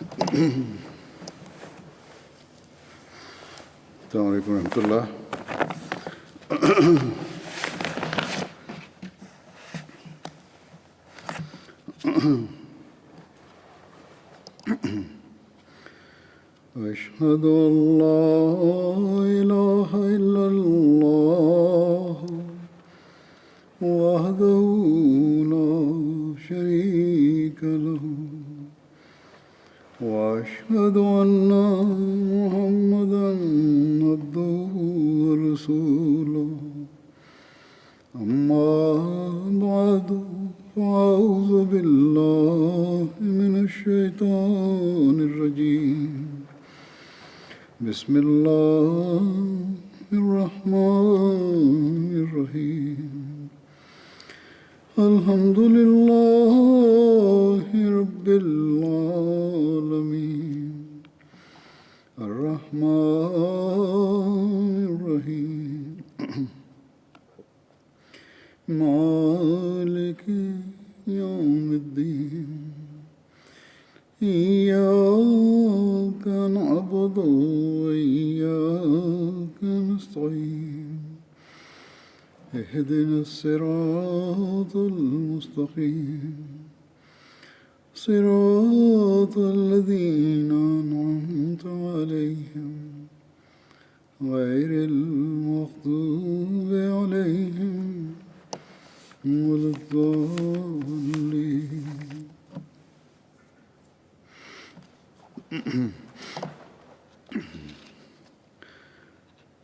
السلام عليكم ورحمة الله. أشهد أن لا إله إلا الله وحده لا شريك له وأشهد أن محمدا عبده ورسوله أما بعد فأعوذ بالله من الشيطان الرجيم بسم الله الرحمن الرحيم الحمد لله رب العالمين الرحمن الرحيم مالك يوم الدين إياك نعبد وإياك نستعين اهدنا الصراط المستقيم صراط الذين أنعمت عليهم غير المغضوب عليهم ولا الضالين.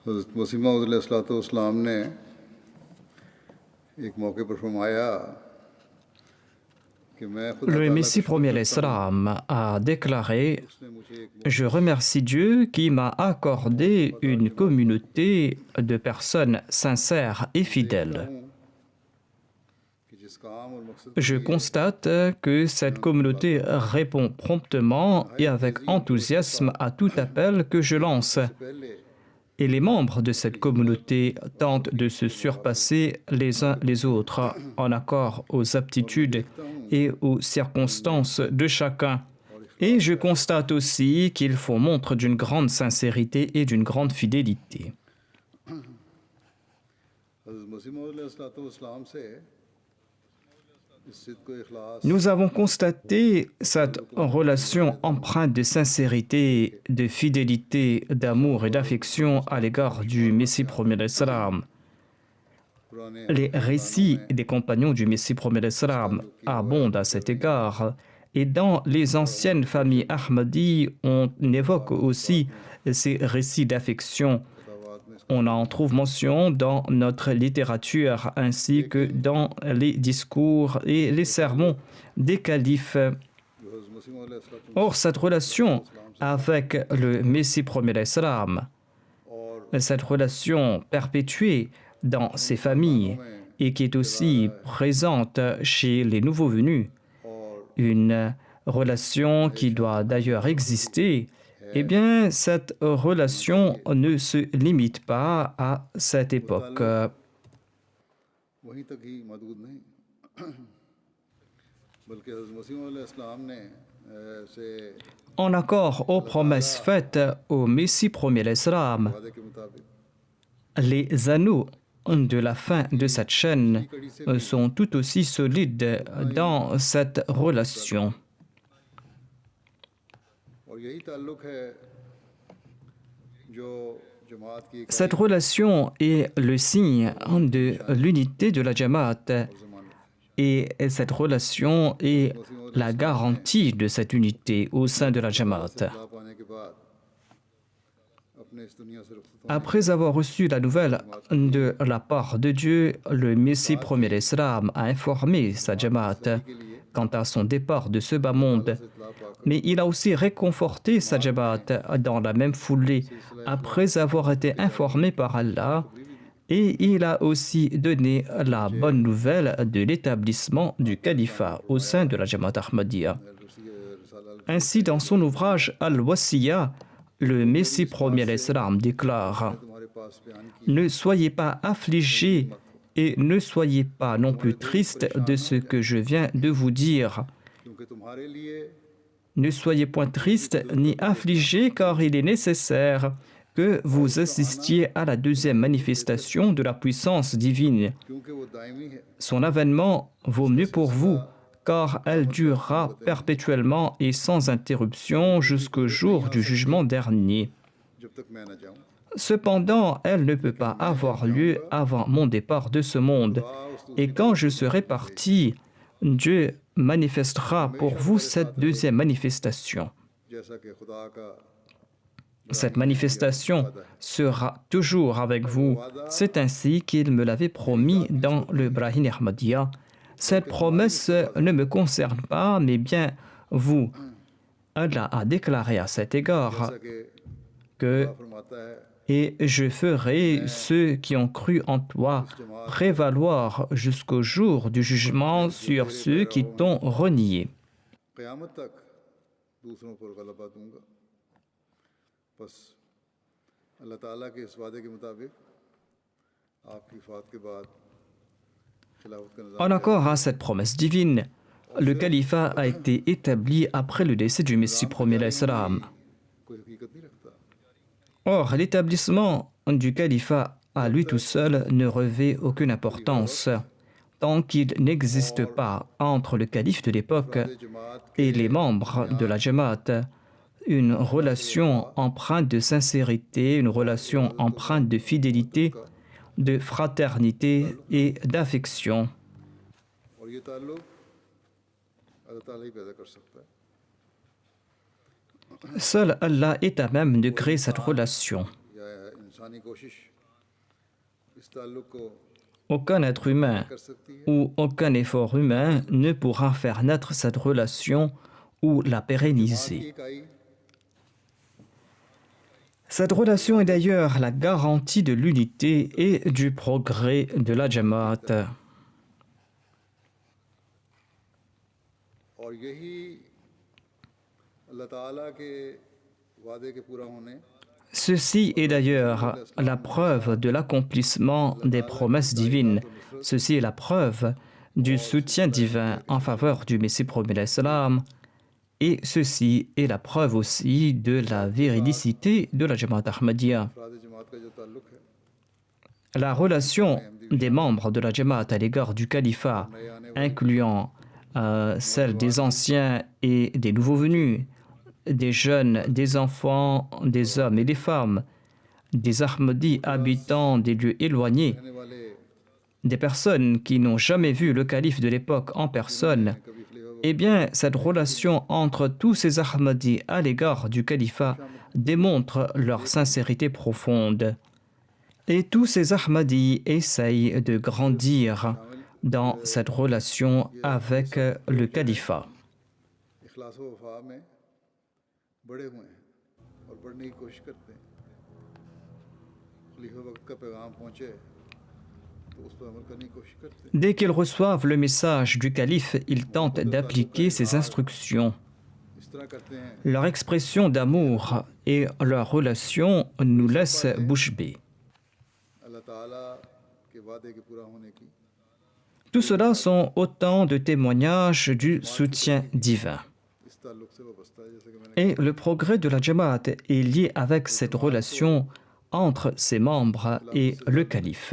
हज़रत मसीह मौऊद अलैहिस्सलाम ने एक मौके पर फरमाया कि मैं Le Messie premier l'Islam a déclaré « Je remercie Dieu qui m'a accordé une communauté de personnes sincères et fidèles. Je constate que cette communauté répond promptement et avec enthousiasme à tout appel que je lance. Et les membres de cette communauté tentent de se surpasser les uns les autres en accord aux aptitudes et aux circonstances de chacun. Et je constate aussi qu'ils font montre d'une grande sincérité et d'une grande fidélité. Nous avons constaté cette relation empreinte de sincérité, de fidélité, d'amour et d'affection à l'égard du Messie premier l'Islam. Les récits des compagnons du Messie premier l'Islam abondent à cet égard. Et dans les anciennes familles Ahmadi, on évoque aussi ces récits d'affection. On en trouve mention dans notre littérature ainsi que dans les discours et les sermons des califes. Or, cette relation avec le Messie premier l'Islam, cette relation perpétuée dans ces familles et qui est aussi présente chez les nouveaux venus, une relation qui doit d'ailleurs exister, eh bien, cette relation ne se limite pas à cette époque. En accord aux promesses faites au Messie premier l'Islam, les anneaux de la fin de cette chaîne sont tout aussi solides dans cette relation. Cette relation est le signe de l'unité de la Jamaat et cette relation est la garantie de cette unité au sein de la Jamaat. Après avoir reçu la nouvelle de la part de Dieu, le Messie premier l'Islam a informé sa Jamaat quant à son départ de ce bas monde. Mais il a aussi réconforté sa Jamaat dans la même foulée après avoir été informé par Allah et il a aussi donné la bonne nouvelle de l'établissement du califat au sein de la Jamaat Ahmadiyya. Ainsi, dans son ouvrage Al-Wasiyya, le Messie premier l'Islam déclare « Ne soyez pas affligés et ne soyez pas non plus tristes de ce que je viens de vous dire. Ne soyez point triste ni affligés, car il est nécessaire que vous assistiez à la deuxième manifestation de la puissance divine. क्योंकि वो दायमी है Son avènement vaut mieux pour vous, car elle durera perpétuellement et sans interruption jusqu'au jour du jugement dernier. जब तक मैं न जाऊं Cependant, elle ne peut pas avoir lieu avant mon départ de ce monde. Et quand je serai parti, Dieu manifestera pour vous cette deuxième manifestation. जैसा कि खुदा का Cette manifestation sera toujours avec vous. C'est ainsi qu'il me l'avait promis dans le Brahim Ahmadiyya. Cette promesse ne me concerne pas, mais bien vous. Allah a déclaré à cet égard जैसा कि que खुदा फरमाता है et je ferai ceux qui ont cru en toi prévaloir jusqu'au jour du jugement sur ceux qui t'ont renié. क़यामत तक दूसरों पर गलबा दूंगा बस अल्लाह ताला के इस वादे के मुताबिक आपकी वफ़ात के बाद खिलाफत का निज़ाम En accord à cette promesse divine, le califat a été établi après le décès du Messie premier alayhi salam. कोई हकीकत नहीं रखता Or, l'établissement du califat à lui tout seul ne revêt aucune importance tant qu'il n'existe pas entre le calife de l'époque et les membres de la Jamaat une relation empreinte de sincérité, une relation empreinte de fidélité, de fraternité et d'affection. और ये ताल्लुक अल्लाह ताला ही पैदा कर सकता है Seul Allah est à même de créer cette relation. या इंसानी कोशिश इस ताल्लुक को Aucun être humain कर सकती है ou aucun effort humain ne pourra faire naître cette relation ou la pérenniser. एक आई Cette relation est d'ailleurs la garantie de l'unité et du progrès de la Jamaat. और यही अल्लाह ताला के वादे के पूरा होने Ceci est d'ailleurs la preuve de l'accomplissement des promesses divines. Ceci est la preuve du soutien divin en faveur du Messie premier alayhi salam. Et ceci est la preuve aussi de la véridicité de la Jamaat Ahmadiyya. अफराद जमात का जो ताल्लुक है La relation des membres de la Jamaat à l'égard du califat, incluant celle des anciens et des nouveaux venus, des jeunes, des enfants, des hommes et des femmes, des Ahmadis habitant des lieux éloignés, रहने वाले des personnes qui n'ont jamais vu le calife de l'époque en personne, कभी खलीफा eh bien, cette relation entre tous ces Ahmadis à l'égard du califat démontre leur sincérité profonde. Et tous ces Ahmadis essayent de grandir dans cette relation avec le califat. इखलास व वफा में बड़े हुए हैं और बढ़ने की कोशिश करते हैं खलीफा वक्त का पैगाम पहुँचे तो उस पर अमल करने की कोशिश करते हैं Dès qu'ils reçoivent le message du calife, ils tentent d'appliquer ses instructions. इस तरह करते हैं Leur expression d'amour et leur relation nous laissent bouche bée. अल्लाह ताला के वादे के पूरा होने की Tout cela sont autant de témoignages du soutien divin. इस ताल्लुक से वाबस्ता है जैसे कि मैंने Et le progrès de la Jamaat est lié avec cette relation entre ses membres et le calife.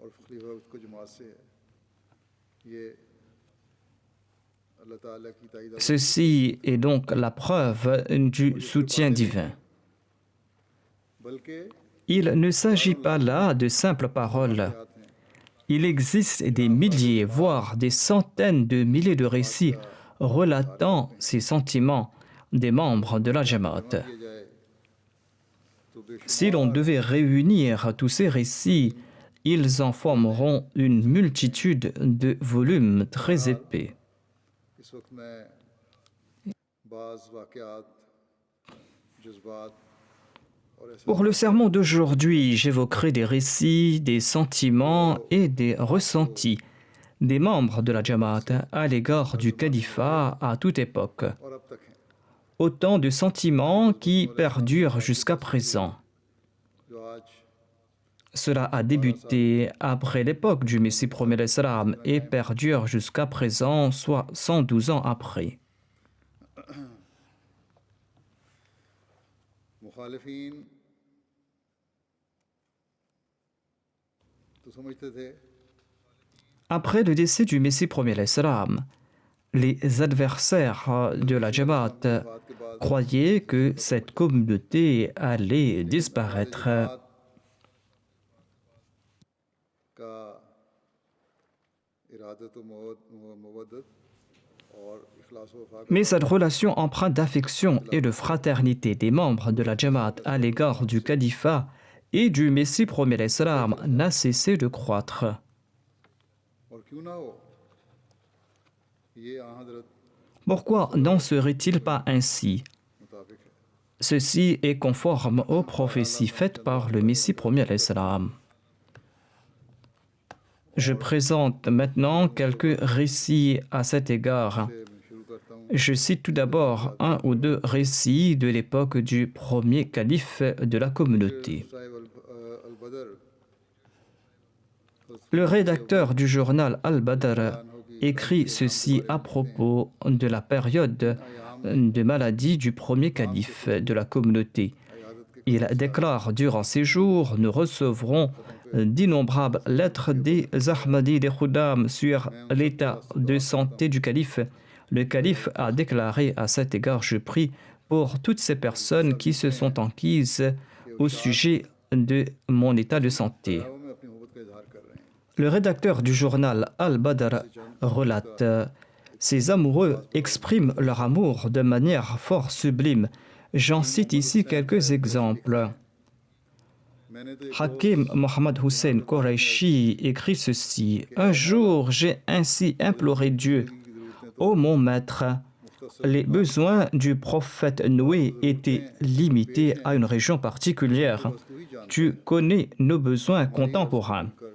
और खलीफा वक्त को जमात से है ये अल्लाह ताला की ताईद Ceci est donc la preuve du soutien divin. बल्कि Il ne s'agit pas là de simples paroles. आते हैं Il existe des milliers, voire des centaines de milliers de récits relatant ces sentiments des membres de la Jamaat. किया जाए तो बेशुमार Si l'on devait réunir tous ces récits, ils en formeront une multitude de volumes très épais. इस वक्त मैं बाज़ वाक़यात जज्बात और ऐसे Pour le sermon d'aujourd'hui, j'évoquerai des récits, des sentiments et des ressentis des membres de la Jamaat à l'égard du califat à toute époque. और अब तक हैं Autant de sentiments qui perdurent jusqu'à présent. जो आज Cela a débuté après l'époque du Messie premier alayhi salam et perdure jusqu'à présent, soit 112 ans après. मुखालिफीन तो समझते थे Après le décès du Messie premier l'Islam, les adversaires de la Jamaat वफात के बाद croyaient que cette communauté allait हमारी disparaître. जमात का इरादत मवद्दत और इखलास व वफा का Mais cette relation empreinte d'affection et de fraternité des membres de la Jamaat à l'égard du califat et du Messie premier l'Islam n'a cessé de croître. और क्यों ना हो ये हजरत Pourquoi n'en serait-il pas ainsi? मुताबिक है Ceci est conforme aux prophéties faites par le Messie premier l'Islam. Je présente maintenant quelques récits à cet égard. मैं शुरू करता हूँ Je cite tout d'abord un ou deux récits de l'époque du premier calife de la communauté. Sahib Al-Badr Le rédacteur du journal Al-Badr écrit ceci à propos de la période de maladie du premier calife de la communauté. Il déclare durant ces jours, nous recevrons d'innombrables lettres des Ahmadis des Khuddam sur l'état de santé du calife. Le calife a déclaré à cet égard, je prie pour toutes ces personnes qui se sont enquises au sujet de mon état de santé. वो में अपनी मोहब्बत का इजहार कर रहे हैं Le rédacteur du journal Al-Badr relate ces amoureux expriment leur amour de manière fort sublime. J'en cite ici quelques exemples. मैंने तो एक Hakim Mohammad Hussein Qureshi écrit ceci. Un jour, j'ai ainsi imploré Dieu. Ô mon maître, les besoins du prophète Noé étaient limités à une région particulière. Tu connais nos besoins contemporains. कर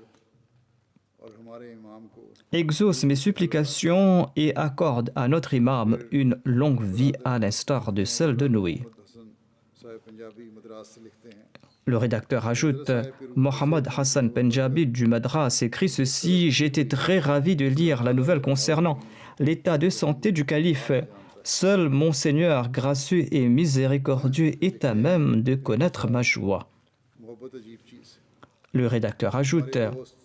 और हमारे इमाम को Exauce mes supplications et accorde à notre imam une longue vie à l'instar de celle de Noé. Hasan साहिब पंजाबी मद्रास से लिखते हैं Le rédacteur ajoute, Mohammad Hassan Penjabi du Madras écrit ceci, j'étais très ravi de lire la nouvelle concernant l'état de santé du calife. Seul mon Seigneur gracieux et miséricordieux est à même de connaître ma joie. मोहब्बत अजीब चीज़ है Le rédacteur ajoute, दोस्त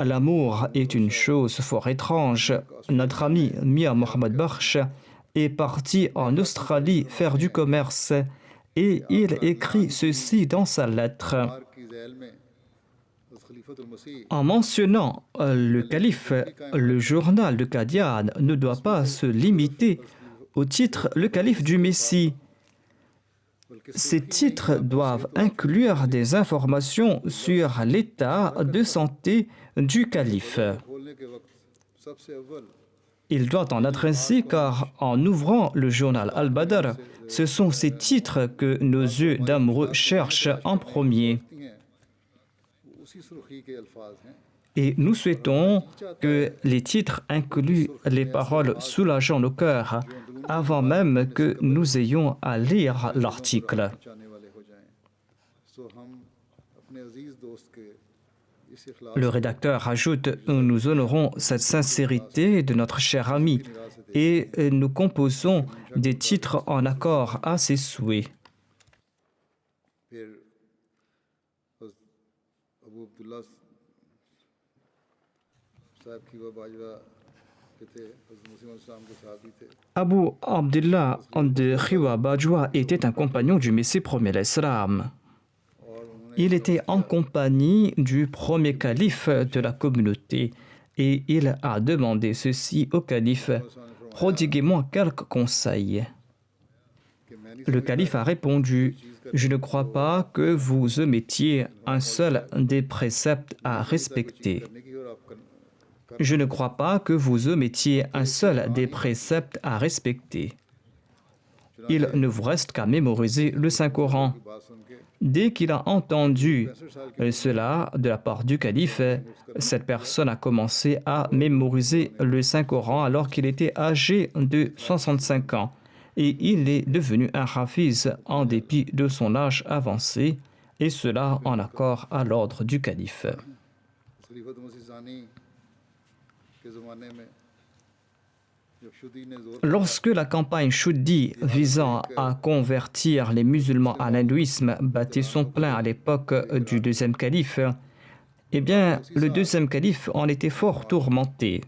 l'amour est une chose fort étrange. Notre ami Mia Mohammad Bakhsh est parti en Australie faire du commerce et il écrit ceci dans sa lettre. मार की झैल में खलीफतुल मसीह En mentionnant le calife, le journal de Qadian ne doit pas se limiter au titre le calife du Messie. Ces titres doivent inclure des informations sur l'état de santé du calife. खोलने के वक्त सबसे अव्वल Il doit en être ainsi car en ouvrant le journal Al-Badr, ce sont ces titres que nos yeux d'amoureux cherchent en premier. हैं वो उसी सुर्खी के अल्फाज हैं Et nous souhaitons que les titres incluent les paroles soulageant nos cœurs avant même que nous ayons à lire l'article. चाहने वाले हो जाएं सो हम अपने अजीज दोस्त के इस इखलास Le rédacteur ajoute, nous honorons cette sincérité de notre cher ami et nous composons des titres en accord à ses souhaits. फिर अबू अब्दुल्ला साहब की वह बाजवा के थे हज़रत मुस्लिम इस्लाम के साहबी थे Abu Abdullah de Khiwa Bajwa était un compagnon du Messie premier l'Islam. और उन्होंने Il était en compagnie du premier calife de la communauté et il a demandé ceci au calife, prodiguez-moi quelques conseils. कि मैं नहीं Le calife a répondu, je ne crois pas que vous omettiez un seul des préceptes à respecter. करने की और आप Je ne crois pas que vous omettiez un seul des préceptes à respecter. Il ne vous reste qu'à mémoriser le Saint-Coran. बात सुन के Dès qu'il a entendu cela de la part du calife, cette personne a commencé à mémoriser le Saint-Coran alors qu'il était âgé de 65 ans. Et il est devenu un hafiz en dépit de son âge avancé, et cela en accord à l'ordre du calife. खलीफत मसीह सानी के ज़माने में Lorsque la campagne Shuddhi visant à convertir les musulmans à l'hindouisme battait son plein à l'époque du deuxième calife, eh bien, le deuxième calife en était fort tourmenté.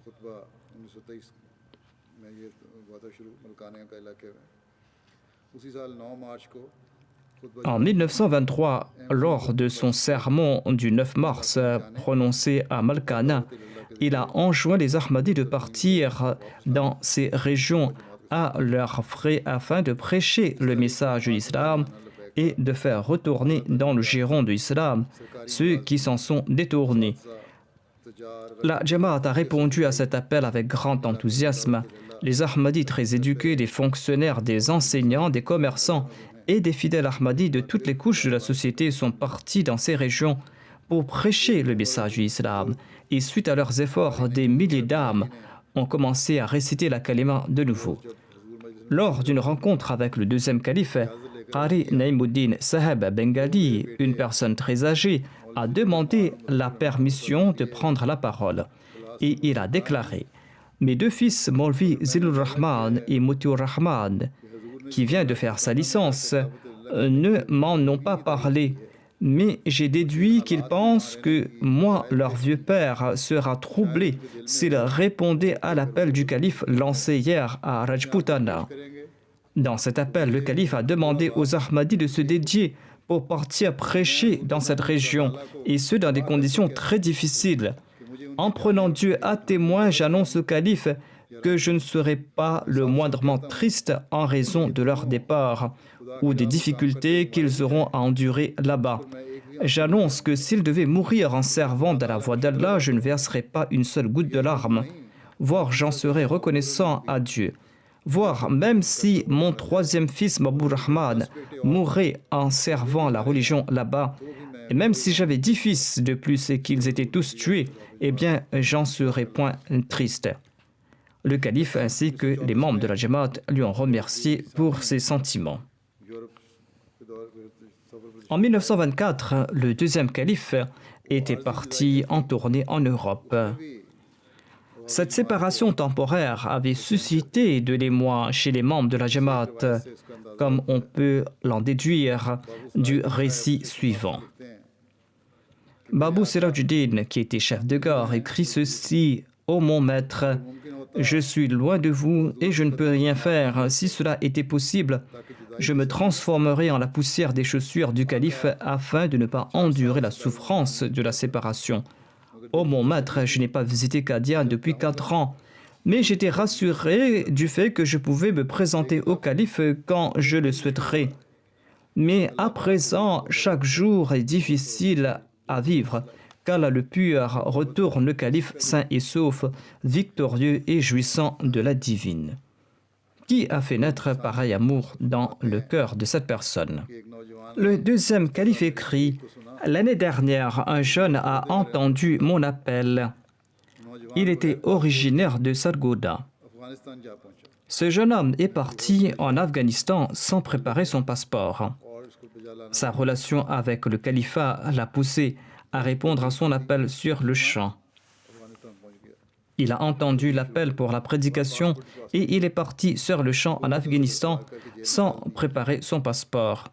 En 1923, lors de son sermon du 9 mars prononcé à Malkana, il a enjoint les Ahmadis de partir dans ces régions à leurs frais afin de prêcher le message de l'islam et de faire retourner dans le giron de l'islam ceux qui s'en sont détournés. La Jamaat a répondu à cet appel avec grand enthousiasme. Les Ahmadis très éduqués, des fonctionnaires, des enseignants, des commerçants et des fidèles Ahmadis de toutes les couches de la société sont partis dans ces régions pour prêcher le message de l'islam. Et suite à leurs efforts, des milliers d'âmes ont commencé à réciter la kalima de nouveau. Lors d'une rencontre avec le deuxième calife, Qari Naïmuddin Saheb Bengali, une personne très âgée, a demandé la permission de prendre la parole. Et il a déclaré « Mes deux fils, Maulvi Zilur Rahman et Mutiur Rahman, qui vient de faire sa licence, ne m'en ont pas parlé. Mais j'ai déduit qu'ils pensent que moi, leur vieux père, sera troublé s'ils répondaient à l'appel du calife lancé hier à Rajputana. Dans cet appel, le calife a demandé aux Ahmadis de se dédier pour partir prêcher dans cette région, et ce dans des conditions très difficiles. En prenant Dieu à témoin, j'annonce au calife que je ne serai pas le moindrement triste en raison de leur départ ou des difficultés qu'ils auront à endurer là-bas. J'annonce que s'ils devaient mourir en servant dans la voie d'Allah, je ne verserai pas une seule goutte de larmes, voire j'en serai reconnaissant à Dieu. Voire même si mon troisième fils, Mabou Rahman, mourrait en servant la religion là-bas, et même si j'avais 10 fils de plus et qu'ils étaient tous tués, eh bien, j'en serais point triste. Le calife ainsi que les membres de la Jamaat lui ont remercié pour ses sentiments. En 1924, le deuxième calife était parti en tournée en Europe. Cette séparation temporaire avait suscité de l'émoi chez les membres de la Jamaat, comme on peut l'en déduire du récit suivant. Babou Sirajuddin, qui était chef de gare, écrit ceci: « Ô mon maître, je suis loin de vous et je ne peux rien faire. Si cela était possible, je me transformerais en la poussière des chaussures du calife afin de ne pas endurer la souffrance de la séparation. Oh mon maître, je n'ai pas visité Qadian depuis 4 ans, mais j'étais rassuré du fait que je pouvais me présenter au calife quand je le souhaiterais. Mais à présent, chaque jour est difficile à vivre, qu'Allah le pur retourne le calife sain et sauf, victorieux et jouissant de la divine. » Qui a fait naître pareil amour dans le cœur de cette personne? Le deuxième calife écrit: « L'année dernière, un jeune a entendu mon appel. Il était originaire de Sargodha. Ce jeune homme est parti en Afghanistan sans préparer son passeport. Sa relation avec le califat l'a poussé à répondre à son appel sur le champ. Il a entendu l'appel pour la prédication et il est parti sur le champ en Afghanistan sans préparer son passeport.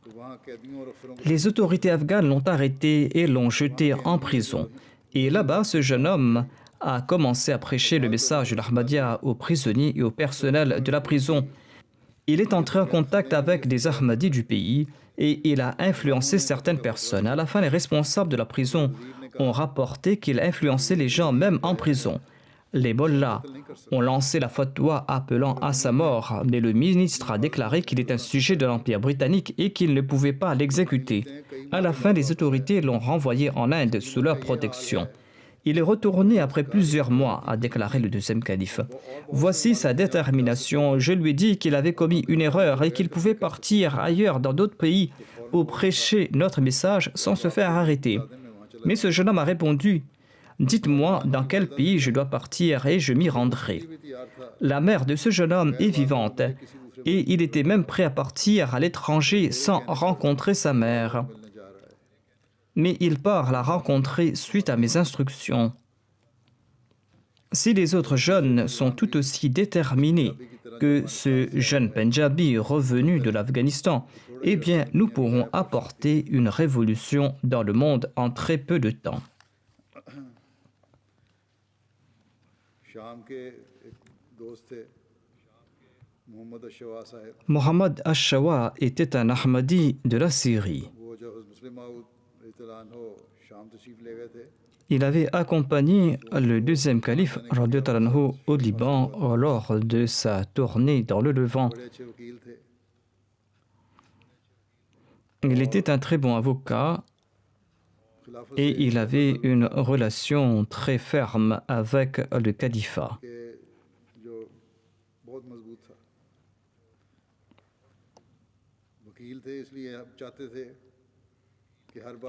Les autorités afghanes l'ont arrêté et l'ont jeté en prison. Et là-bas, ce jeune homme a commencé à prêcher le message de l'Ahmadiyya aux prisonniers et au personnel de la prison. Il est entré en contact avec des Ahmadis du pays et il a influencé certaines personnes. À la fin, les responsables de la prison ont rapporté qu'il a influencé les gens même en prison. Les mollahs ont lancé la fatwa appelant à sa mort, mais le ministre a déclaré qu'il est un sujet de l'Empire britannique et qu'il ne pouvait pas l'exécuter. À la fin, les autorités l'ont renvoyé en Inde sous leur protection. Il est retourné après plusieurs mois, a déclaré le deuxième calife. Voici sa détermination. Je lui ai dit qu'il avait commis une erreur et qu'il pouvait partir ailleurs dans d'autres pays pour prêcher notre message sans se faire arrêter. Mais ce jeune homme a répondu: « Dites-moi dans quel pays je dois partir et je m'y rendrai. » La mère de ce jeune homme est vivante et il était même prêt à partir à l'étranger sans rencontrer sa mère. Mais il part la rencontrer suite à mes instructions. Si les autres jeunes sont tout aussi déterminés que ce jeune Pendjabi revenu de l'Afghanistan, eh bien, nous pourrons apporter une révolution dans le monde en très peu de temps. Mohammad Ash-Shawa était un Ahmadi de la Syrie. Il avait accompagné le deuxième calife radhiyallahu anhu au Liban lors de sa tournée dans le Levant. Il était un très bon avocat et il avait une relation très ferme avec le califat.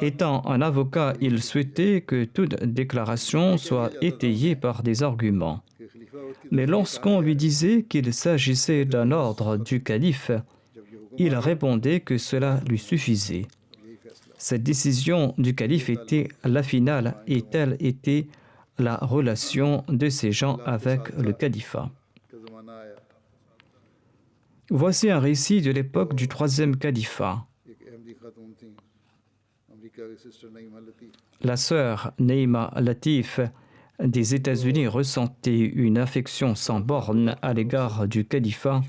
Étant un avocat, il souhaitait que toute déclaration soit étayée par des arguments. Mais lorsqu'on lui disait qu'il s'agissait d'un ordre du calife, il répondait que cela lui suffisait. Cette décision du calife était la finale et telle était la relation de ces gens avec le califat. Voici un récit de l'époque du troisième califat. La sœur Neima Latif des États-Unis ressentait une affection sans borne à l'égard du califat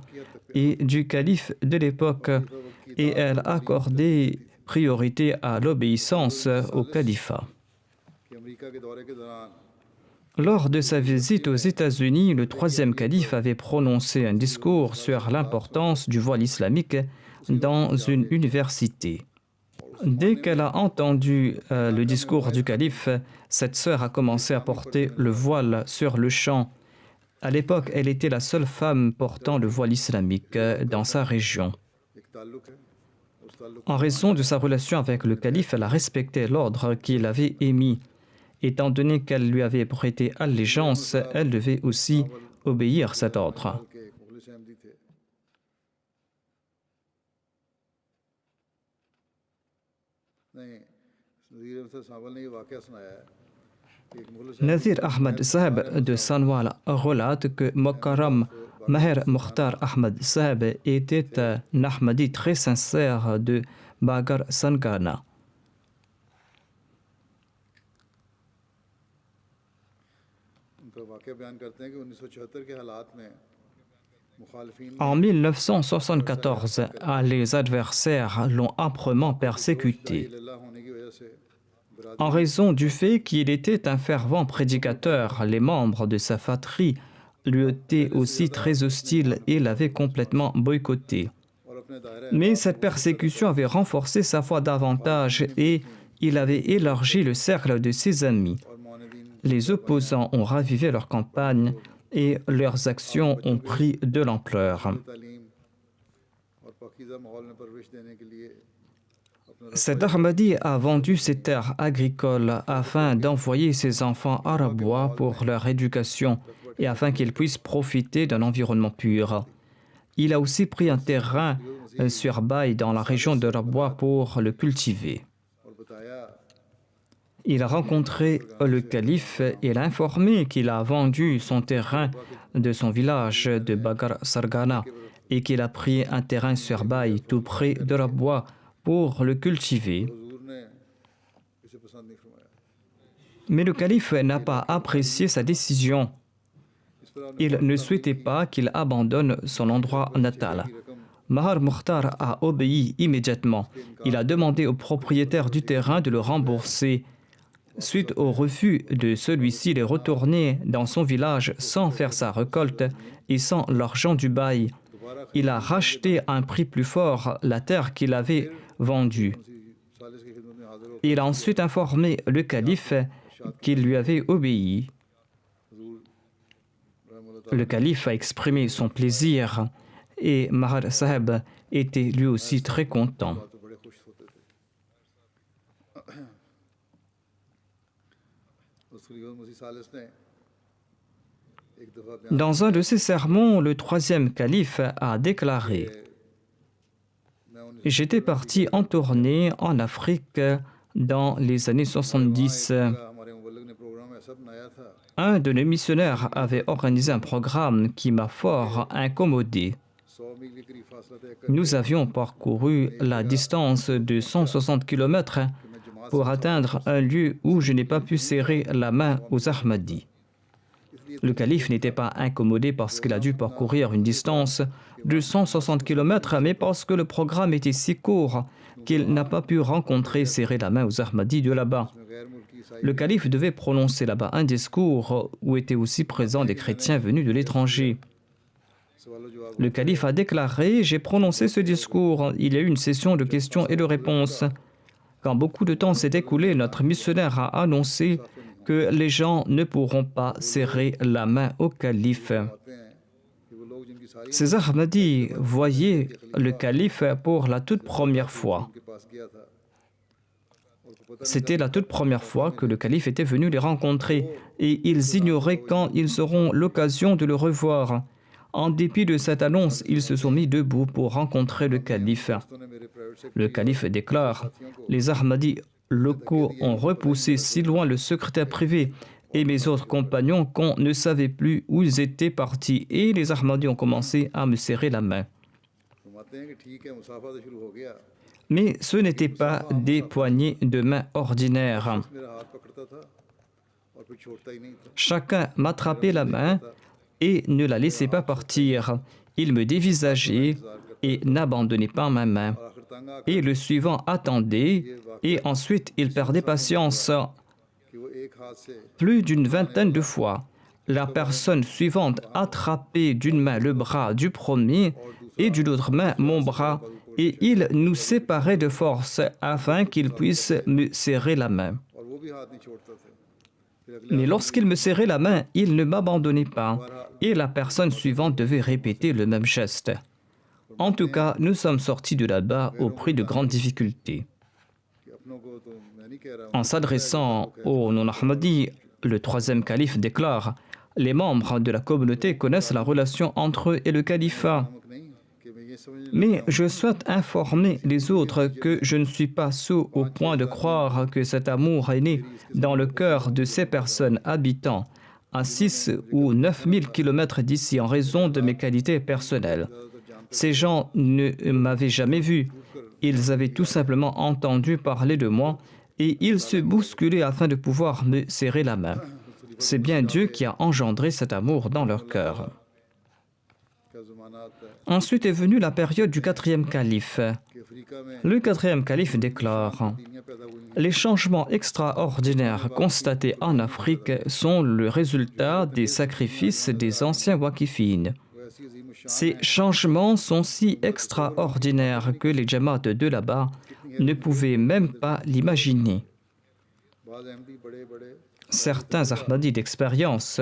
et du calife de l'époque, et elle accordait priorité à l'obéissance au califat. Lors de sa visite aux États-Unis, le troisième calife avait prononcé un discours sur l'importance du voile islamique dans une université. Dès qu'elle a entendu le discours du calife, cette sœur a commencé à porter le voile sur le champ. À l'époque, elle était la seule femme portant le voile islamique dans sa région. En raison de sa relation avec le calife, elle a respecté l'ordre qu'il avait émis. Étant donné qu'elle lui avait prêté allégeance, elle devait aussi obéir à cet ordre. Nazir Ahmad Saheb de Sanwal relate que Mokaram Maher Mukhtar Ahmad Saheb était un Ahmadi très sincère de Bagar Sangana. En 1974, les adversaires l'ont âprement persécuté. En raison du fait qu'il était un fervent prédicateur, les membres de sa fratrie lui étaient aussi très hostiles et l'avaient complètement boycotté. Mais cette persécution avait renforcé sa foi davantage et il avait élargi le cercle de ses amis. Les opposants ont ravivé leur campagne et leurs actions ont pris de l'ampleur. Cet Ahmadi a vendu ses terres agricoles afin d'envoyer ses enfants à Rabwa pour leur éducation et afin qu'ils puissent profiter d'un environnement pur. Il a aussi pris un terrain sur bail dans la région de Rabwa pour le cultiver. Il a rencontré le calife et l'a informé qu'il a vendu son terrain de son village de Bagar Sargana et qu'il a pris un terrain sur bail tout près de Rabwa pour le cultiver. Mais le calife n'a pas apprécié sa décision. Il ne souhaitait pas qu'il abandonne son endroit natal. Mahar Mukhtar a obéi immédiatement. Il a demandé au propriétaire du terrain de le rembourser. Suite au refus de celui-ci, il est retourné dans son village sans faire sa récolte et sans l'argent du bail. Il a racheté à un prix plus fort la terre qu'il avait vendue. Il a ensuite informé le calife qu'il lui avait obéi. Le calife a exprimé son plaisir et Mahar Saheb était lui aussi très content. Dans un de ses sermons, le troisième calife a déclaré « J'étais parti en tournée en Afrique dans les années 70. un de nos missionnaires avait organisé un programme qui m'a fort incommodé. 100 मील के करीब फासला तय कर Nous avions parcouru la distance de 160 km pour atteindre un lieu où je n'ai pas pu serrer la main aux Ahmadis. Le calife n'était pas incommodé parce qu'il a dû parcourir une distance de 160 km, mais parce que le programme était si court qu'il n'a pas pu rencontrer et serrer la main aux Ahmadis de là-bas. में गैर मुल्की ईसाई Le calife devait prononcer là-bas un discours où étaient aussi présents des chrétiens venus de l'étranger. सवालों जवाब Le calife a déclaré « J'ai prononcé ce discours. Il y a eu une session de questions et de réponses. Quand beaucoup de temps s'est écoulé, notre missionnaire a annoncé que les gens ne pourront pas serrer la main au calife. आते हैं कि वो लोग जिनकी सारी Ces Ahmadis voyaient le calife pour la toute première fois. उनके पास गया था और को पता C'était la toute première fois que le calife était venu les rencontrer et ils ignoraient quand ils auront l'occasion de le revoir. En dépit de cette annonce, ils se sont mis debout pour rencontrer le calife. ने मेरे प्राइवेट से Le calife déclare « Les Ahmadis locaux ont repoussé si loin le secrétaire privé et mes autres compagnons qu'on ne savait plus où ils étaient partis et les Ahmadis ont commencé à me serrer la main. फरमाते हैं कि ठीक है मुसाफा तो शुरू हो गया Mais ce n'étaient pas des poignées de main ordinaires. मेरा हाथ पकड़ता था और फिर छोड़ता ही नहीं था Chacun m'attrapait la main et ne la laissait pas partir. Il me dévisageait et n'abandonnait pas ma main. और आखिर तंग आकर Et le suivant attendait et ensuite il perdait patience. कि वो एक हाथ से Plus d'une vingtaine de fois, la personne suivante attrapait d'une main le bras du premier et d'une autre main mon bras et il nous séparait de force afin qu'il puisse me serrer la main. और वो भी हाथ नहीं छोड़ता था फिर अगले Mais lorsqu'il me serrait la main, il ne m'abandonnait pas et la personne suivante devait répéter le même geste. En tout cas, nous sommes sortis de là-bas au prix de grandes difficultés. कि अपनों को तो मैं नहीं कह रहा हूँ En s'adressant aux non-Ahmadis, le troisième calife déclare « Les membres de la communauté connaissent la relation entre eux et le califat. नमक नहीं कि मैं ये समझ Mais je souhaite informer les autres que je ne suis pas sot au point de croire que cet amour est né dans le cœur de ces personnes habitant à 6 ou 9 000 km d'ici en raison de mes qualités personnelles. Ces gens ne m'avaient jamais vu. Ils avaient tout simplement entendu parler de moi et ils se bousculaient afin de pouvoir me serrer la main. C'est bien Dieu qui a engendré cet amour dans leur cœur. क्या ज़माना आता है Ensuite est venue la période du quatrième calife. कि अफ्रीका में Le quatrième calife déclare तीनियाँ पैदा हुई « Les changements extraordinaires constatés en Afrique sont le résultat des sacrifices des anciens wakifines. वो ऐसी अजीम शान Ces changements sont si extraordinaires que les jamaats de là-bas ne pouvaient même pas l'imaginer. बाद अहमदी बड़े बड़े Certains Ahmadis d'expérience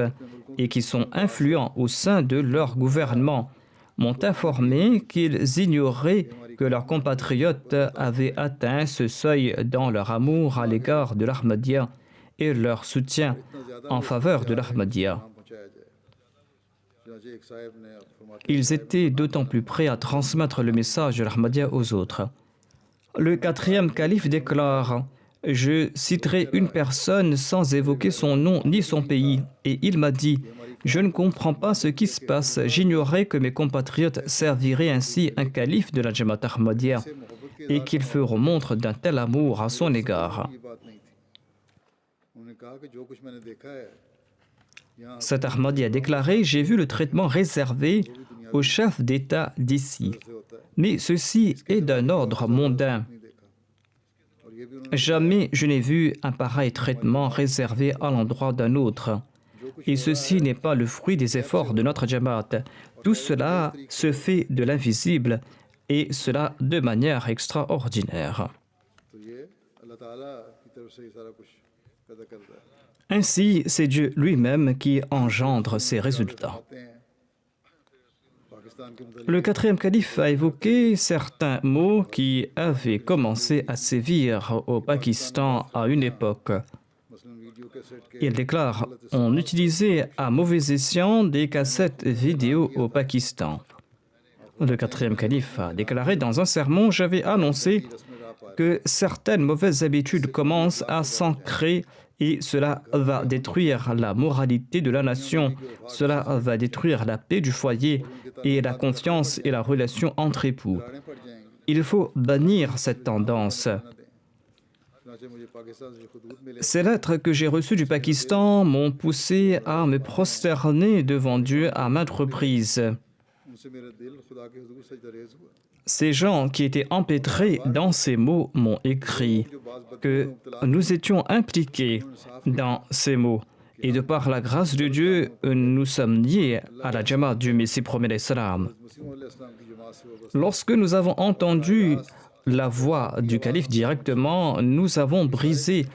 et qui sont influents au sein de leur gouvernement m'ont informé qu'ils ignoraient que leurs compatriotes avaient atteint ce seuil dans leur amour à l'égard de l'Ahmadiyya et leur soutien en faveur de l'Ahmadiyya. नाम पहुँचाया जाए चुनांचे एक साहब ने फरमाते Ils étaient d'autant plus prêts à transmettre le message de l'Ahmadiyya aux autres. Le quatrième calife déclare « Je citerai une personne sans évoquer son nom ni son pays. » Et il m'a dit « Je ne comprends pas ce qui se passe. J'ignorais que mes compatriotes serviraient ainsi un calife de la Jamaat Ahmadiyya से मोहब्बत के et qu'ils feront montre d'un tel amour à son égard. ये बात नहीं थी उन्होंने कहा कि जो कुछ मैंने देखा है यहाँ Cet Ahmadi a déclaré « J'ai vu le traitement réservé aux chefs d'État d'ici. से होता है Mais ceci est d'un ordre mondain. नहीं देखा और ये भी उन्होंने Jamais je n'ai vu un pareil traitement réservé à l'endroit d'un autre. Et ceci n'est pas le fruit des efforts de notre Jamaat. Tout cela se fait de l'invisible et cela de manière extraordinaire. तो ये अल्लाह ताला की तरफ से ये सारा कुछ पैदा करता है Ainsi, c'est Dieu lui-même qui engendre ces résultats. आते हैं पाकिस्तान के मुतालिक Le quatrième calife a évoqué certains mots qui avaient commencé à sévir au Pakistan à une époque. मसलन वीडियो कैसेट के Il déclare « On utilisait à mauvais escient des cassettes vidéo au Pakistan. » Le quatrième calife a déclaré dans un sermon « J'avais annoncé रस्म राह पा que certaines mauvaises habitudes commencent à s'ancrer et cela va détruire la moralité de la nation, cela va détruire la paix du foyer et la confiance et la relation entre époux. लड़ाने पड़ जाएंगी Il faut bannir cette tendance. न दें चुनांचे मुझे पाकिस्तान से खुदूत मिले Ces lettres que j'ai reçues du Pakistan m'ont poussé à me prosterner devant Dieu à maintes reprises. उनसे मेरा दिल खुदा के हुजूर सजदा-रेज़ हुआ Ces gens qui étaient empêtrés dans ces mots m'ont écrit जो बाज बद que nous étions impliqués dans ces mots. Et de par la grâce de Dieu, nous sommes liés à la Jamaat du Messie promet salam. मसीह अलैहिस्सलाम की जमात से वाबस्ता Lorsque nous avons entendu la voix du calife directement, nous avons brisé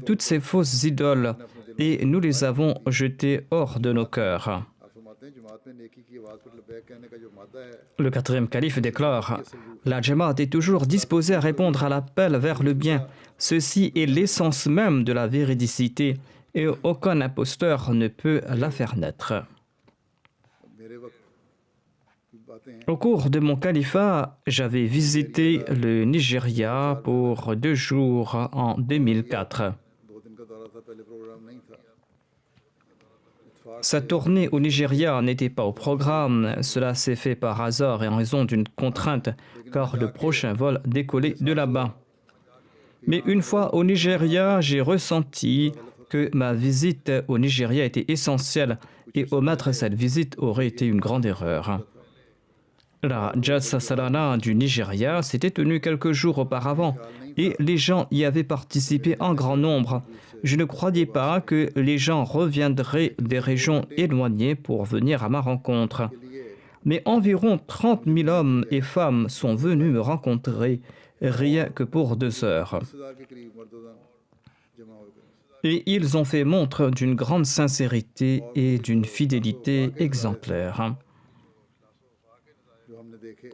toutes ces fausses idoles et nous les avons jetées hors de nos cœurs. आप फरमाते हैं जमात में नेकी की आवाज़ पर लबैक कहने का जो मादा है Le quatrième calife déclare « La Jamaat est toujours disposée à répondre à l'appel vers le bien. Ceci est l'essence même de la véridicité et aucun imposteur ne peut la faire naître. » मेरे वक्त की बातें हैं Au cours de mon califat, j'avais visité le Nigeria pour 2 jours en 2004. 2 दिन का दौरा था पहले प्रोग्राम नहीं था Sa tournée au Nigeria n'était pas au programme. Cela s'est fait par hasard et en raison d'une contrainte, car le prochain vol décollait de là-bas. Mais une fois au Nigeria, j'ai ressenti que ma visite au Nigeria était essentielle et omettre cette visite aurait été une grande erreur. La Jalsa Salana du Nigeria s'était tenue quelques jours auparavant et les gens y avaient participé en grand nombre. Je ne croyais pas que les gens reviendraient des régions éloignées pour venir à ma rencontre. Mais environ 30 000 hommes et femmes sont venus me rencontrer rien que pour 2 heures. 10,000 के करीब मर्दान जमा हो गए Et ils ont fait montre d'une grande sincérité et d'une fidélité exemplaire. जो हमने देखे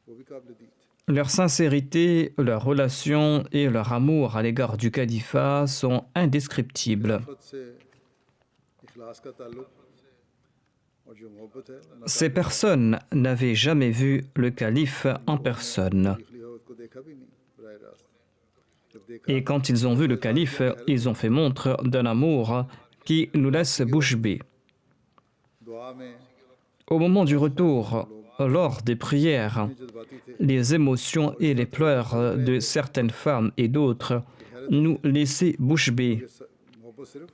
वो भी काबिल दीद थे Leur sincérité, leur relation et leur amour à l'égard du califat sont indescriptibles. खुद से इखलास का ताल्लुक और जो मोहब्बत है अल्लाह Ces personnes n'avaient jamais vu le calife en personne. ताला ने उसको देखा भी नहीं बराह रास्त जब देखा Et quand ils ont vu le calife, ils ont fait montre d'un amour qui nous laisse bouche bée. दुआ में Au moment du retour, lors des prières, जज्बाती थे les émotions et les pleurs de certaines femmes et d'autres nous laissaient bouche bée. मोहब्बत सिर्फ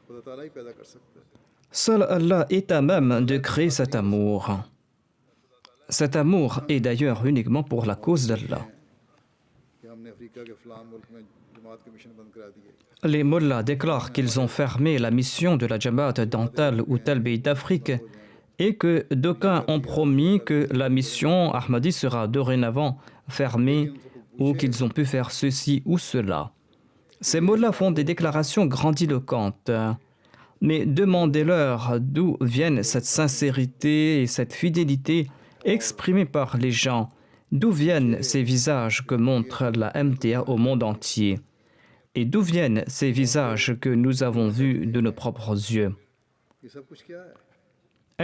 खुदा ताला ही पैदा कर सकता है Seul Allah est à même de créer cet amour. Cet amour est d'ailleurs uniquement pour la cause d'Allah. कि हमने अफ्रीका के फलां मुल्क में जमात के मिशन बंद करा दिए Les mollahs déclarent qu'ils ont fermé la mission de la Jamaat dans tel ou tel pays d'Afrique et que d'aucuns ont promis que la mission Ahmadi sera dorénavant fermée ou qu'ils ont pu faire ceci ou cela. Ces mollahs font des déclarations grandiloquentes. Mais demandez-leur d'où viennent cette sincérité et cette fidélité exprimée par les gens. D'où viennent ces visages que montre la MTA au monde entier? Et d'où viennent ces visages que nous avons vus de nos propres yeux? ये सब कुछ क्या है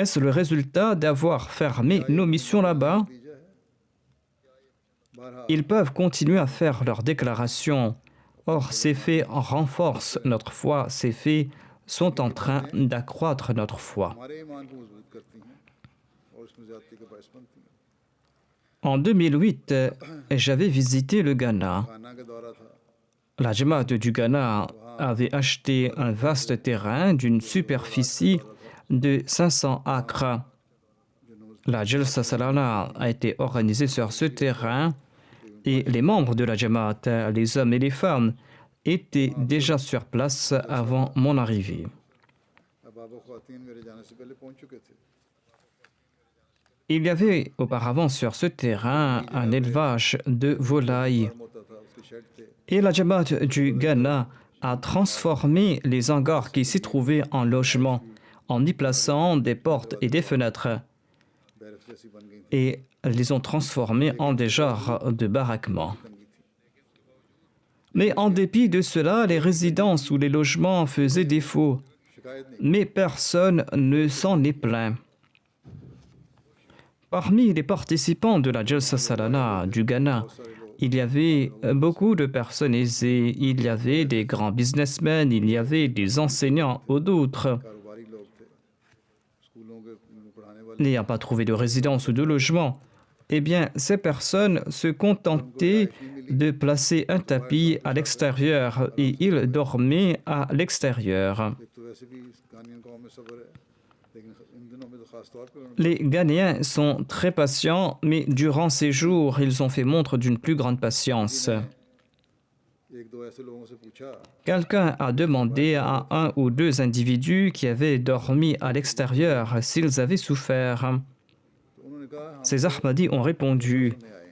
Est-ce le résultat d'avoir fermé nos missions là-bas? नतीजा है बहरहाल Ils peuvent continuer à faire leurs déclarations. Or, ces faits renforcent notre foi. Ces faits sont en train d'accroître notre foi. हमारे ईमान को मजबूत करती हैं और उसमें ज्यादती का बायस बनती हैं En 2008, j'avais visité le Ghana. खाना का दौरा था La Jamaat du Ghana avait acheté un vaste terrain d'une superficie de 500 acres. La Jalsa Salana a été organisée sur ce terrain et les membres de la Jamaat, les hommes et les femmes, étaient déjà sur place avant mon arrivée. अब बाबा ख्वातीन मेरे जाने से पहले पहुंच चुके थे Il y avait auparavant sur ce terrain un élevage de volailles. होता था उसके शेड थे Et la Jamaat du Ghana a transformé les hangars qui s'y trouvaient en logements en y plaçant des portes et des fenêtres barrack जैसी बन गई थी et les ont transformés en des genres de baraquements. बन गई थी Mais en dépit de cela, les résidences ou les logements faisaient défaut. शिकायत नहीं Mais personne ne s'en est plaint. Parmi les participants de la Jalsa Salana du Ghana, il y avait beaucoup de personnes aisées, il y avait des grands businessmen, il y avait des enseignants ou d'autres. कारोबारी लोग थे, स्कूलों के पढ़ाने वाले N'ayant pas trouvé de résidence ou de logement, eh bien, ces personnes se contentaient de placer un tapis à l'extérieur et ils dormaient à l'extérieur. एक तो वैसे भी गानियन कौम में सब्र है, लेकिन इन दिनों में तो खास तौर पर Les Ghanéens sont très patients, mais durant ces jours, ils ont fait montre d'une plus grande patience. एक दो ऐसे लोगों से पूछा Quelqu'un a demandé à un ou deux individus qui avaient dormi à l'extérieur s'ils avaient souffert. तो उन्होंने कहा हम Ces Ahmadis ont répondu सुनने आए हैं।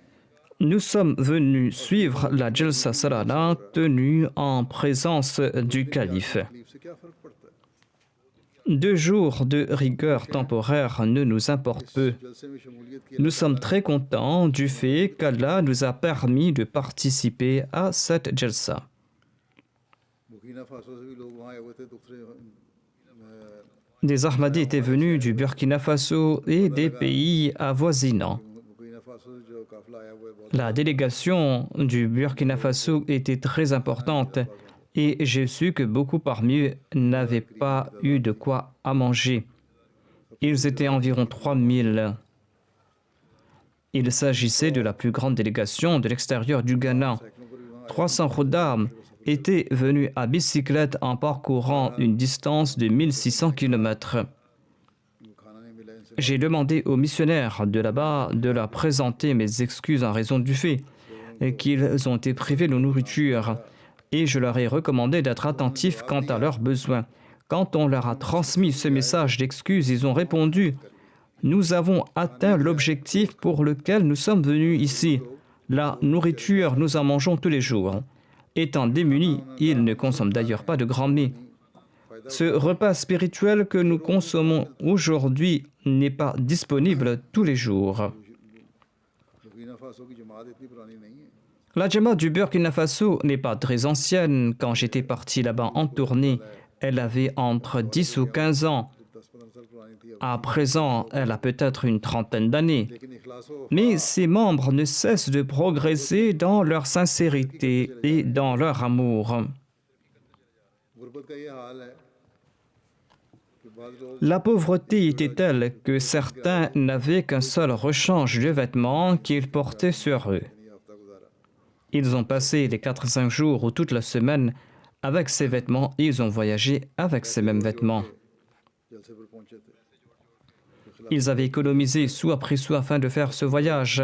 « Nous sommes venus suivre la Jalsa Salana tenue en présence du calife. तकलीफ से क्या फर्क पड़ता है? 2 jours de rigueur temporaire ne nous importent peu. जलसे में शमूलियत की Nous sommes très contents du fait qu'Allah nous a permis de participer à cette Jalsa. Burkina Faso से भी लोग वहाँ आए हुए थे, दूसरे Des Ahmadis étaient venus du Burkina Faso et des pays avoisinants. Burkina Faso से जो काफिला आया हुआ है बहुत La délégation du Burkina Faso était très importante et j'ai su que beaucoup parmi eux n'avaient pas eu de quoi à manger. Ils étaient environ 3000. Il s'agissait de la plus grande délégation de l'extérieur du Ghana. 300 khuddam étaient venus à bicyclette en parcourant une distance de 1600 km. खाना नहीं मिला इनसे J'ai demandé aux missionnaires de là-bas de leur présenter mes excuses en raison du fait qu'ils ont été privés de nourriture et je leur ai recommandé d'être attentifs quant à leurs besoins. Quand on leur a transmis ce message d'excuses, ils ont répondu « Nous avons atteint l'objectif pour lequel nous sommes venus ici. La nourriture, nous en mangeons tous les jours. Étant démunis, ils ne consomment d'ailleurs pas de grands mets. Ce repas spirituel que nous consommons aujourd'hui n'est pas disponible tous les jours. Burkina Faso की जमात इतनी पुरानी नहीं है, La Jamaat du Burkina Faso n'est pas très ancienne. Quand j'étais parti là-bas en tournée, elle avait entre 10 ou 15 ans. 10-15 साल पुरानी थी अब। À présent, elle a peut-être une trentaine d'années. लेकिन इखलास व Mais ses membres ne cessent de progresser dans leur sincérité et dans leur amour. गुर्बत का ये हाल है कि बाद लोग La pauvreté était telle que certains n'avaient qu'un seul rechange de vêtements qu'ils portaient sur eux. ये हफ्ता गुजारा, Ils ont passé les 4-5 jours ou toute la semaine avec ces vêtements et ils ont voyagé avec ces mêmes vêtements. जलसे पर पहुंचे थे। Ils avaient économisé sou après sou afin de faire ce voyage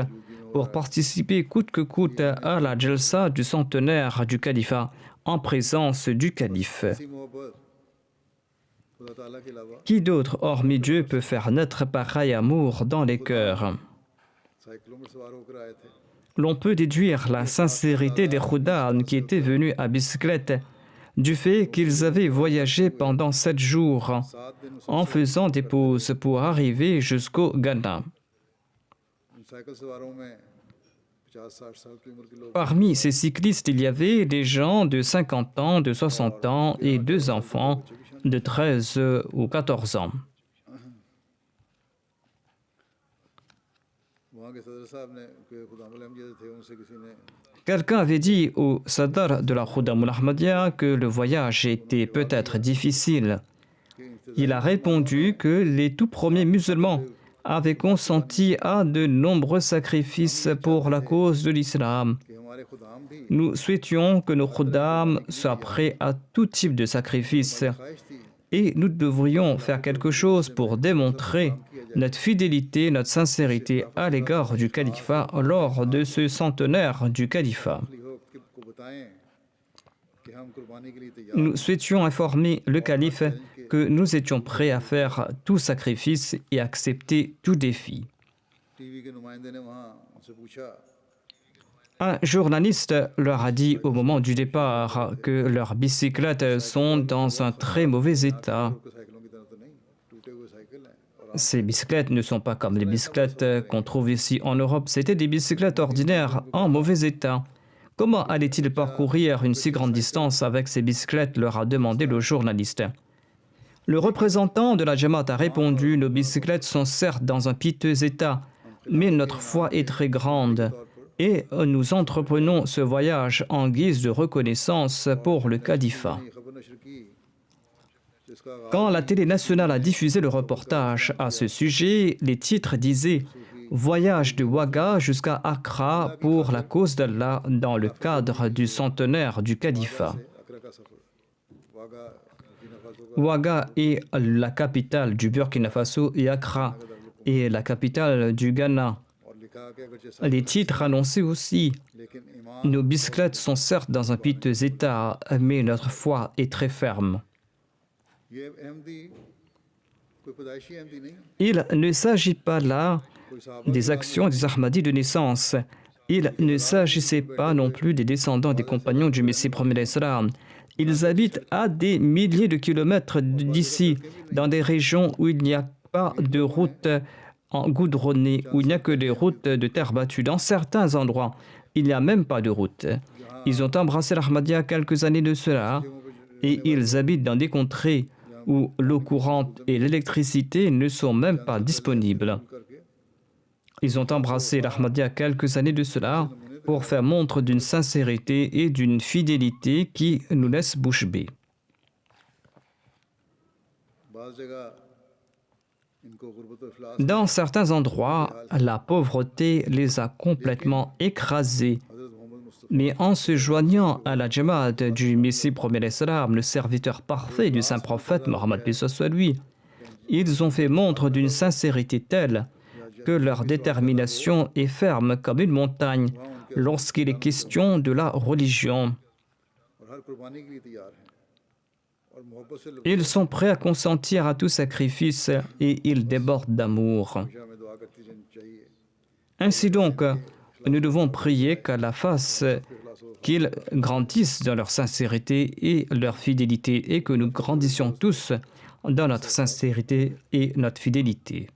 pour participer coûte que coûte à la Jalsa du centenaire du califat en présence du calife. ऐसी मोहब्बत खुदा ताला के अलावा Qui d'autre, hormis Dieu, peut faire naître pareil amour dans les cœurs? साइकिलों में सवार होकर आए थे, L'on peut déduire la sincérité des Khuddam qui étaient venus à bicyclette du fait qu'ils avaient voyagé pendant 7 jours 7 दिन उस en faisant des pauses pour arriver jusqu'au Ghana. उन साइकिल सवारों में 50-60 साल की उम्र के लोग Parmi ces cyclistes, il y avait des gens de 50 ans, de 60 ans et 2 enfants de 13 ou 14 ans. वहाँ के सदर साहब ने के खुदाम अहमदिया थे, उनसे किसी ने Quelqu'un avait dit au Sadr de la Khuddam al-Ahmadiyya que le voyage était peut-être difficile. Il a répondu que les tout premiers musulmans avaient consenti à de nombreux sacrifices pour la cause de l'islam. कि हमारे खुदाम भी Nous souhaitions que nos Khuddam soient prêts à tout type de sacrifice ख्वाहिश थी et nous devrions faire quelque chose pour démontrer notre fidélité, notre sincérité à l'égard du califat lors de ce centenaire du califat. को बताएं कि हम कुर्बानी के लिए तैयार Nous souhaitions informer le calife que nous étions prêts à faire tout sacrifice et accepter tout défi. TV के नुमाइंदे ने वहाँ उनसे पूछा Un journaliste leur a dit au moment du départ que leurs bicyclettes sont dans un très mauvais état. कि साइकिलों की तरह तो नहीं, टूटे हुए साइकिल हैं और Ces bicyclettes ne sont pas comme les bicyclettes qu'on trouve ici en Europe, c'était des bicyclettes ordinaires en mauvais état. Comment allait-il parcourir une si grande distance avec ces bicyclettes, leur a demandé le journaliste. Le représentant de la Jamaat a répondu, nos bicyclettes sont certes dans un piteux état, mais notre foi est très grande et nous entreprenons ce voyage en guise de reconnaissance pour le califat. Quand la télé nationale a diffusé le reportage à ce sujet, les titres disaient « Voyage de Wagha jusqu'à Accra pour la cause d'Allah dans le cadre du centenaire du califat ». Ouaga est la capitale du Burkina Faso et Accra est la capitale du Ghana. Les titres annonçaient aussi « Nos bicyclettes sont certes dans un piteux état, mais notre foi est très ferme ». Il ne s'agit pas là des actions des Ahmadis de naissance. Il ne s'agissait pas non plus des descendants des compagnons du Messie premier d'Islam. Ils habitent à des milliers de kilomètres d'ici, dans des régions où il n'y a pas de route goudronnée, où il n'y a que des routes de terre battue. Dans certains endroits, il n'y a même pas de route. Ils ont embrassé l'Ahmadiyya quelques années de cela et ils habitent dans des contrées où l'eau courante et l'électricité ne sont même pas disponibles. Ils ont embrassé l'Ahmadiyya quelques années de cela pour faire montre d'une sincérité et d'une fidélité qui nous laisse bouche bée. Dans certains endroits, la pauvreté les a complètement écrasés. Mais en se joignant à la Jamaat du Messie premier d'Islam, le serviteur parfait du saint prophète Mohammed paix soit lui, ils ont fait montre d'une sincérité telle que leur détermination est ferme comme une montagne lorsqu'il est question de la religion. Ils sont prêts à consentir à tout sacrifice et ils débordent d'amour. Ainsi donc, nous devons prier qu'Allah fasse qu'ils grandissent dans leur sincérité et leur fidélité et que nous grandissions tous dans notre sincérité et notre fidélité.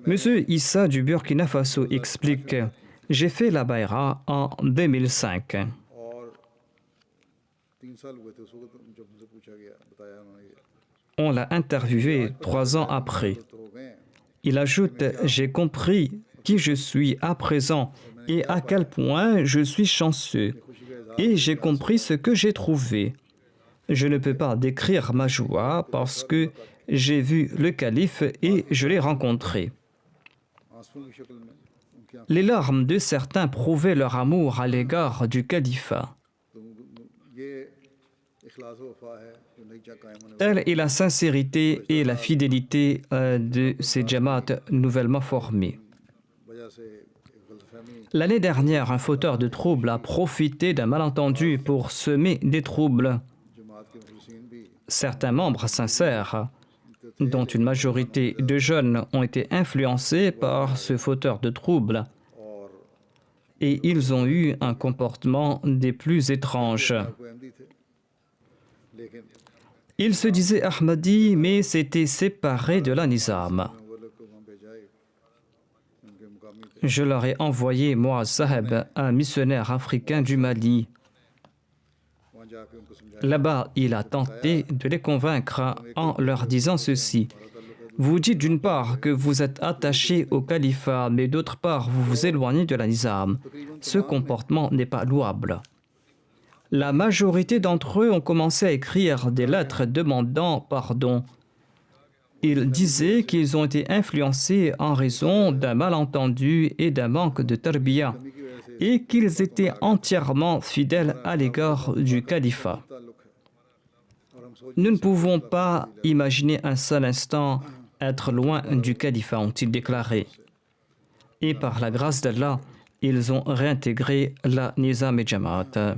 Monsieur Issa du Burkina Faso explique « J'ai fait la Bayra en 2005. On l'a interviewé 3 ans après. Il ajoute « J'ai compris qui je suis à présent et à quel point je suis chanceux. Et j'ai compris ce que j'ai trouvé. Je ne peux pas décrire ma joie parce que j'ai vu le calife et je l'ai rencontré. » Les larmes de certains prouvaient leur amour à l'égard du califat. Telle est la sincérité et la fidélité de ces Jamaat nouvellement formés. L'année dernière, un fauteur de troubles a profité d'un malentendu pour semer des troubles. Certains membres sincères, dont une majorité de jeunes, ont été influencés par ce fauteur de troubles et ils ont eu un comportement des plus étranges. Ils se disaient Ahmadi, mais s'étaient séparés de la Nizam. Je leur ai envoyé, moi, Saheb, un missionnaire africain du Mali. Là-bas, il a tenté de les convaincre en leur disant ceci. Vous dites d'une part que vous êtes attachés au califat, mais d'autre part, vous vous éloignez de la Nizam. Ce comportement n'est pas louable. La majorité d'entre eux ont commencé à écrire des lettres demandant pardon. Ils disaient qu'ils ont été influencés en raison d'un malentendu et d'un manque de tarbiya et qu'ils étaient entièrement fidèles à l'égard du califat. Nous ne pouvons pas imaginer un seul instant être loin du califat, ont-ils déclaré. Et par la grâce d'Allah, ils ont réintégré la Nizam et Jamaat.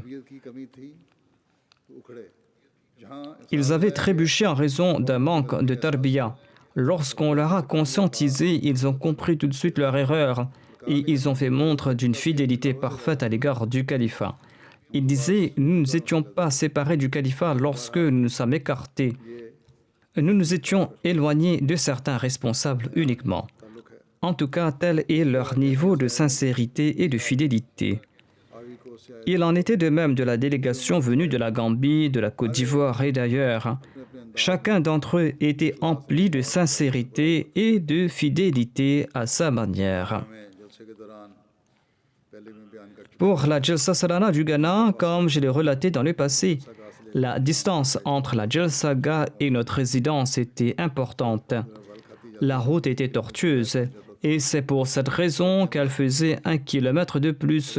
Ils avaient trébuché en raison d'un manque de tarbiya. Lorsqu'on leur a conscientisé, ils ont compris tout de suite leur erreur et ils ont fait montre d'une fidélité parfaite à l'égard du califat. Ils disaient, nous ne nous étions pas séparés du califat lorsque nous nous sommes écartés. Nous nous étions éloignés de certains responsables uniquement. En tout cas, tel est leur niveau de sincérité et de fidélité. Il en était de même de la délégation venue de la Gambie, de la Côte d'Ivoire et d'ailleurs. Chacun d'entre eux était empli de sincérité et de fidélité à sa manière. Pour la Jalsa Salana du Ghana, comme je l'ai relaté dans le passé, la distance entre la Jalsa Gah et notre résidence était importante. La route était tortueuse et c'est pour cette raison qu'elle faisait 1 kilomètre de plus.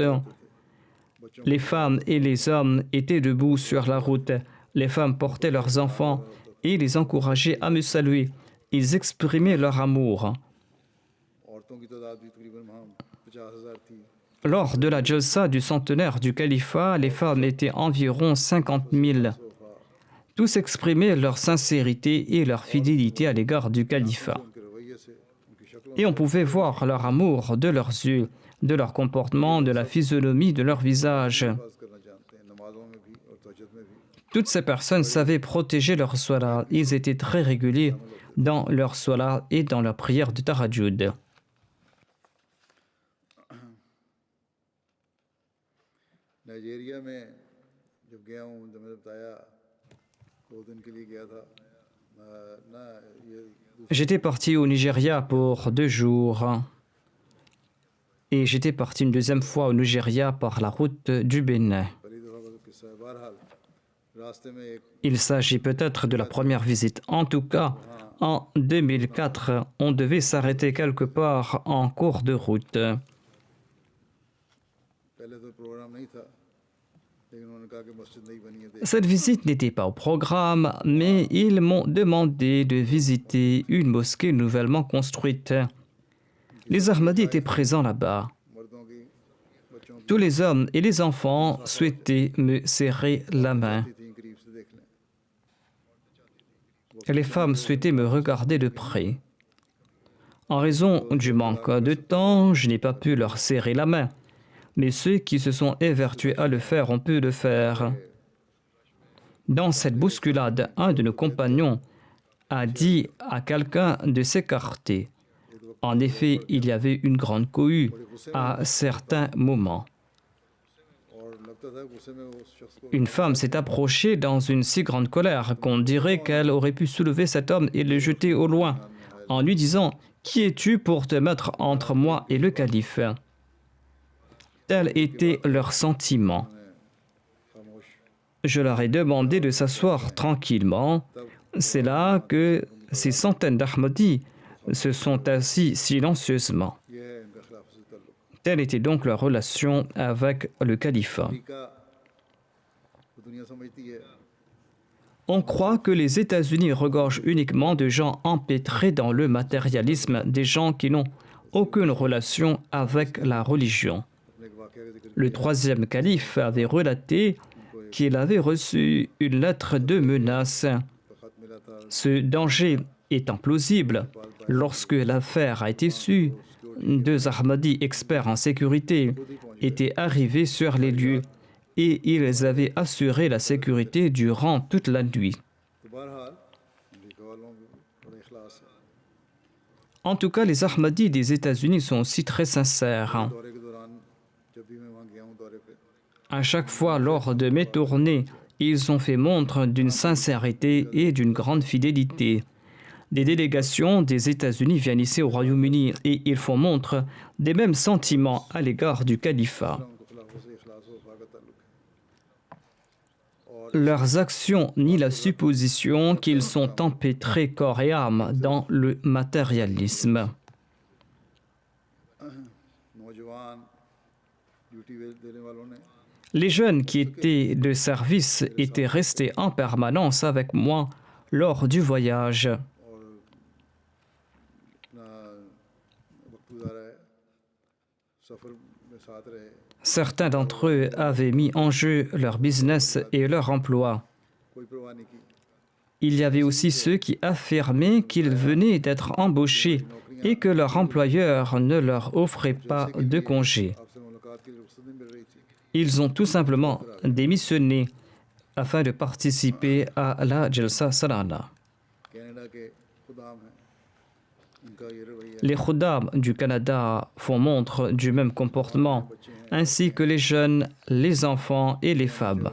Les femmes et les hommes étaient debout sur la route. Les femmes portaient leurs enfants et les encourageaient à me saluer. Ils exprimaient leur amour. Lors de la Jalsa du centenaire du califat, les femmes étaient environ 50 000. Tous exprimaient leur sincérité et leur fidélité à l'égard du califat. Et on pouvait voir leur amour de leurs yeux, de leur comportement, de la physionomie de leur visage. Toutes ces personnes savaient protéger leur salat. Ils étaient très réguliers dans leur salat et dans leur prière de Tahajjud. J'étais parti au Nigeria pour 2 jours. Et j'étais parti une deuxième fois au Nigeria par la route du Bénin. Il s'agit peut-être de la première visite. En tout cas, en 2004, on devait s'arrêter quelque part en cours de route. Cette visite n'était pas au programme, mais ils m'ont demandé de visiter une mosquée nouvellement construite. Les Ahmadis étaient présents là-bas. Tous les hommes et les enfants souhaitaient me serrer la main. Les femmes souhaitaient me regarder de près. En raison du manque de temps, je n'ai pas pu leur serrer la main. Mais ceux qui se sont évertués à le faire ont pu le faire. Dans cette bousculade, un de nos compagnons a dit à quelqu'un de s'écarter. En effet, il y avait une grande cohue à certains moments. Une femme s'est approchée dans une si grande colère qu'on dirait qu'elle aurait pu soulever cet homme et le jeter au loin, en lui disant « Qui es-tu pour te mettre entre moi et le calife ?» Tel était leur sentiment. Je leur ai demandé de s'asseoir tranquillement. C'est là que ces centaines d'Ahmadis se sont assis silencieusement. Telle était donc leur relation avec le califat. On croit que les États-Unis regorgent uniquement de gens empêtrés dans le matérialisme, des gens qui n'ont aucune relation avec la religion. Le 3e calife avait relaté qu'il avait reçu une lettre de menace. Ce danger étant plausible, lorsque l'affaire a été sue, 2 Ahmadis experts en sécurité étaient arrivés sur les lieux et ils avaient assuré la sécurité durant toute la nuit. En tout cas, les Ahmadis des États-Unis sont aussi très sincères. À chaque fois, lors de mes tournées, ils ont fait montre d'une sincérité et d'une grande fidélité. Des délégations des États-Unis viennent ici au Royaume-Uni et ils font montre des mêmes sentiments à l'égard du califat. Leurs actions nient la supposition qu'ils sont empêtrés corps et âme dans le matérialisme. Les jeunes qui étaient de service étaient restés en permanence avec moi lors du voyage. Certains d'entre eux avaient mis en jeu leur business et leur emploi. Il y avait aussi ceux qui affirmaient qu'ils venaient d'être embauchés et que leur employeur ne leur offrait pas de congé. Ils ont tout simplement démissionné afin de participer à la Jalsa Salana. Les Khuddam du Canada font montre du même comportement, ainsi que les jeunes, les enfants et les femmes.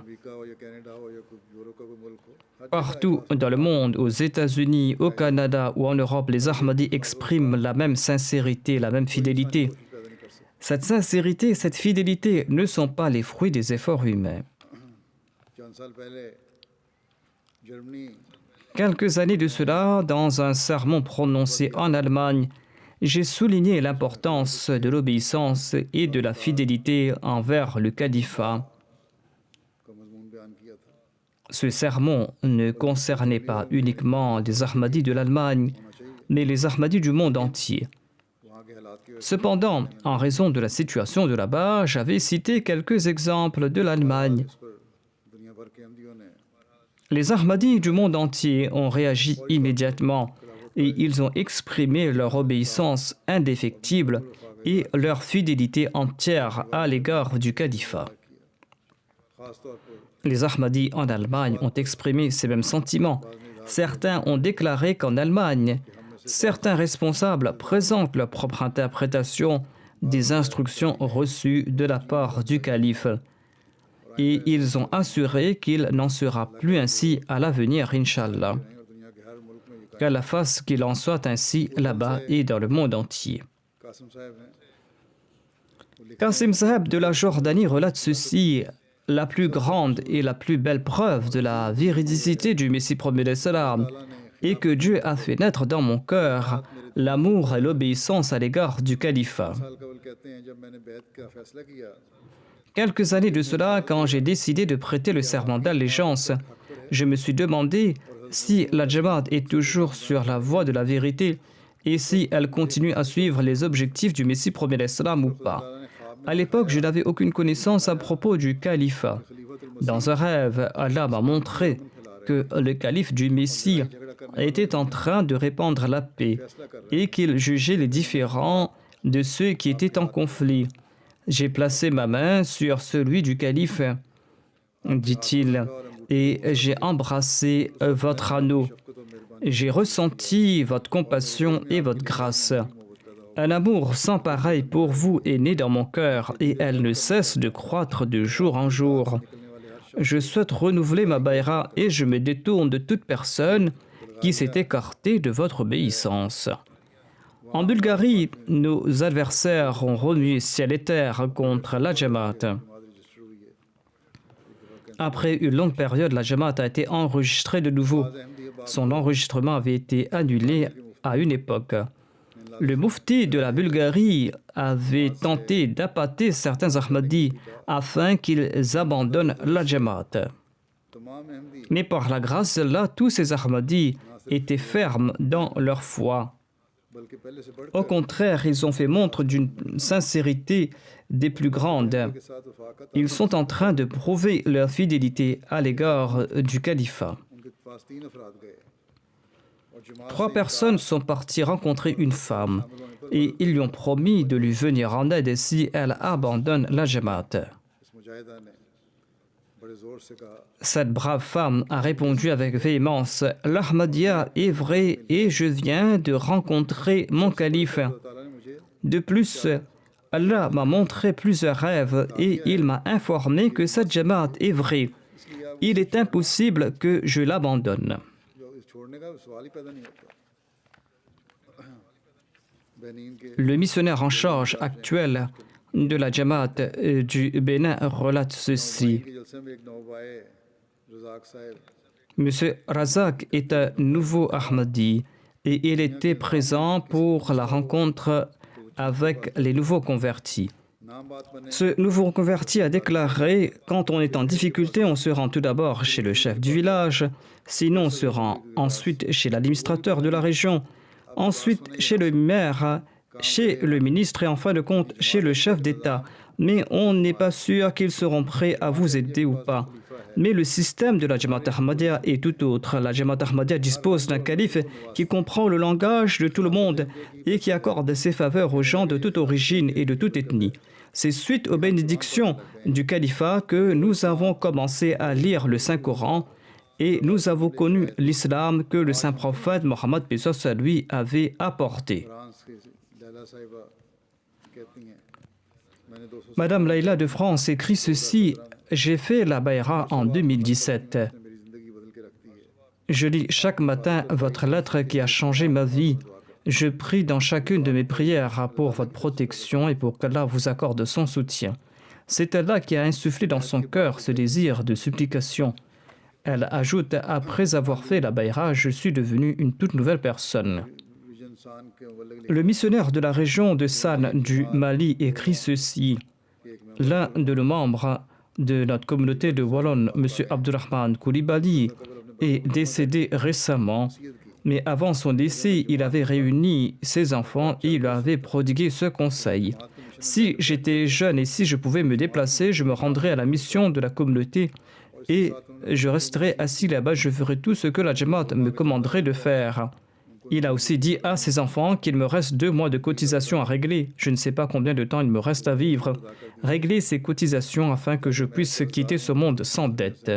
Partout dans le monde, aux États-Unis, au Canada ou en Europe, les Ahmadis expriment la même sincérité, la même fidélité. Cette sincérité et cette fidélité ne sont pas les fruits des efforts humains. चंद साल पहले Germany Quelques années de cela, dans un sermon prononcé en Allemagne, j'ai souligné l'importance de l'obéissance et de la fidélité envers le califat. का मजमून बयान किया था Ce sermon ne concernait pas uniquement les Ahmadis de l'Allemagne, mais les Ahmadis du monde entier. वहाँ के हालात की Cependant, en raison de la situation de là-bas, j'avais cité quelques exemples de l'Allemagne. इस पर दुनिया भर के अहमदियों ने Les Ahmadis du monde entier ont réagi immédiatement et ils ont exprimé leur obéissance indéfectible et leur fidélité entière à l'égard du califat. खास तौर पर Les Ahmadis en Allemagne ont exprimé ces mêmes sentiments. Certains ont déclaré qu'en Allemagne, certains responsables présentent leur propre interprétation des instructions reçues de la part du calife. Et ils ont assuré qu'il n'en sera plus ainsi à l'avenir, Inch'Allah. और दुनिया के हर मुल्क में ये Qu'Allah fasse qu'il en soit ainsi là-bas et dans le monde entier. Qasim साहब हैं Qasim Saheb de la Jordanie relate ceci. La plus grande et la plus belle preuve de la véridicité du Messie promis d'Islam est que Dieu a fait naître dans mon cœur l'amour et l'obéissance à l'égard du califat. साल कबल कहते हैं जब मैंने बैत का फैसला किया Quelques années de cela, quand j'ai décidé de prêter le serment d'allégeance, je me suis demandé si la Jamaat est toujours sur la voie de la vérité et si elle continue à suivre les objectifs du Messie promis d'Islam ou pas. À l'époque, je n'avais aucune connaissance à propos du califat. Dans un rêve, Allah m'a montré que le calife du Messie était en train de répandre la paix et qu'il jugeait les différends de ceux qui étaient en conflit. J'ai placé ma main sur celui du calife, dit-il, et j'ai embrassé votre anneau. J'ai ressenti votre compassion et votre grâce. Un amour sans pareil pour vous est né dans mon cœur et elle ne cesse de croître de jour en jour. Je souhaite renouveler ma baïra et je me détourne de toute personne qui s'est écartée de votre obéissance. En Bulgarie, nos adversaires ont remué ciel et terre contre la Jamaat. Après une longue période, la Jamaat a été enregistrée de nouveau. Son enregistrement avait été annulé à une époque. Le mufti de la Bulgarie avait tenté d'appâter certains Ahmadis afin qu'ils abandonnent la Jamaat. तमाम Ahmadi Mais par la grâce d'Allah, tous ces Ahmadis étaient fermes dans leur foi. बल्कि पहले से बढ़ Au contraire, ils ont fait montre d'une sincérité des plus grandes. के साथ वफाकत Ils sont en train de prouver leur fidélité à l'égard du califat. उनके पास 3 अफराद गए और जमात 3 personnes sont parties rencontrer une femme et ils lui ont promis de lui venir en aide si elle abandonne la Jamaat. इस मुजाहिदा ने बड़े जोर से कहा Cette brave femme a répondu avec véhémence, « L'Ahmadiyya est vrai et je viens de rencontrer mon calife. अल्लाह ताला ने मुझे De plus, Allah m'a montré plusieurs rêves et il m'a informé que cette Jamaat est vraie. Il est impossible que je l'abandonne. जो इस छोड़ने का सवाल ही पैदा नहीं होता बेनीन के Le missionnaire en charge actuel de la Jamaat du Bénin relate ceci. के जलसे में एक नौबाए रजाक साहब Monsieur Razak est un nouveau Ahmadi et il était présent pour la rencontre avec les nouveaux convertis. नाम बात बने Ce nouveau converti a déclaré « Quand on est en difficulté, on se rend tout d'abord chez le chef du village, sinon on se rend ensuite chez l'administrateur de la région, ensuite chez le maire, chez le ministre et en fin de compte chez le chef d'État. Mais on n'est pas sûr qu'ils seront prêts à vous aider ou pas. Mais le système de la Jamaat Ahmadiyya est tout autre. La Jamaat Ahmadiyya dispose d'un calife qui comprend le langage de tout le monde et qui accorde ses faveurs aux gens de toute origine et de toute ethnie. C'est suite aux bénédictions du califat que nous avons commencé à lire le Saint-Coran et nous avons connu l'islam que le saint prophète Mohammed lui avait apporté. France की लैला साहिबा कहती हैं मैंने 200 Madame Laïla de France écrit ceci. J'ai fait la Baïra en 2017. ने मेरी जिंदगी बदल के रख दी है Je lis chaque matin votre lettre qui a changé ma vie. Je prie dans chacune de mes prières pour votre protection et pour qu'Allah vous accorde son soutien. C'est Allah qui a insufflé dans son cœur ce désir de supplication. Elle ajoute, après avoir fait la bayra, je suis devenue une toute nouvelle personne. Le missionnaire de la région de San du Mali écrit ceci. L'un de nos membres de notre communauté de Wallon, M. Abdurrahman Koulibaly, est décédé récemment, mais avant son décès, il avait réuni ses enfants et il leur avait prodigué ce conseil. Si j'étais jeune et si je pouvais me déplacer, je me rendrais à la mission de la communauté et je resterai assis là-bas, je ferai tout ce que la Jamaat me commanderait de faire. Il a aussi dit à ses enfants qu'il me reste 2 mois de cotisation à régler. Je ne sais pas combien de temps il me reste à vivre. Régler ces cotisations afin que je puisse quitter ce monde sans dette.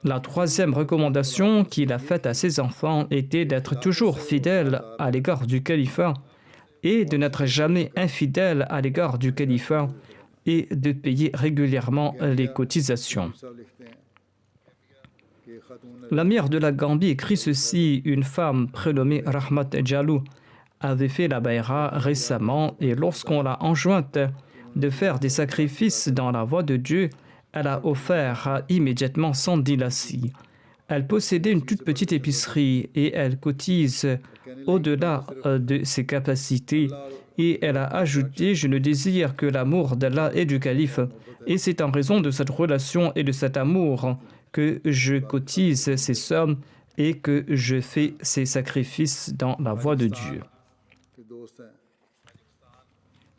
La 3e recommandation qu'il a faite à ses enfants était d'être toujours fidèle à l'égard du califat et de n'être jamais infidèle à l'égard du califat et de payer régulièrement les cotisations. La mère de la Gambie écrit ceci. Une femme prénommée Rahmat Jalou avait fait la bayra récemment et lorsqu'on l'a enjointe de faire des sacrifices dans la voie de Dieu, elle a offert immédiatement 110 lassis. Elle possédait une toute petite épicerie et elle cotise au-delà de ses capacités. Et elle a ajouté, je ne désire que l'amour d'Allah et du calife. Et c'est en raison de cette relation et de cet amour que je cotise ces sommes et que je fais ces sacrifices dans la voie de Dieu.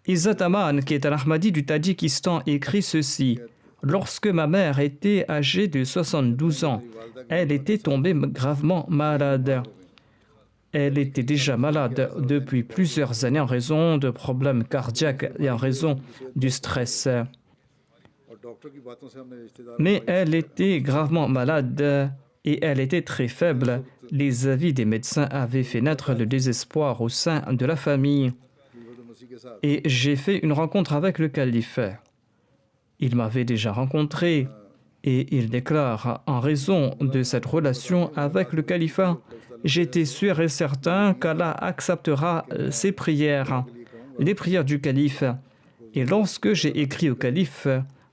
Izzat Aman, qui est un Ahmadi du Tadjikistan, écrit ceci. Lorsque ma mère était âgée de 72 ans, elle était tombée gravement malade. Elle était déjà malade depuis plusieurs années en raison de problèmes cardiaques et en raison du stress. Mais elle était gravement malade et elle était très faible. Les avis des médecins avaient fait naître le désespoir au sein de la famille. Et j'ai fait une rencontre avec le calife. Il m'avait déjà rencontré et il déclare, en raison de cette relation avec le califat, j'étais sûr et certain qu'Allah acceptera ses prières, les prières du calife. Et lorsque j'ai écrit au calife,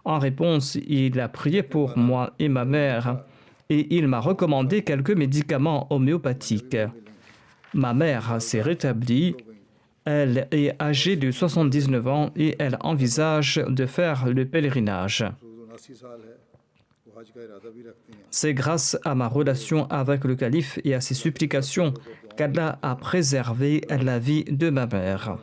en réponse, il a prié pour moi et ma mère et il m'a recommandé quelques médicaments homéopathiques. Ma mère s'est rétablie. Elle est âgée de 79 ans et elle envisage de faire le pèlerinage. C'est grâce à ma relation avec le calife et à ses supplications qu'Allah a préservé la vie de ma mère.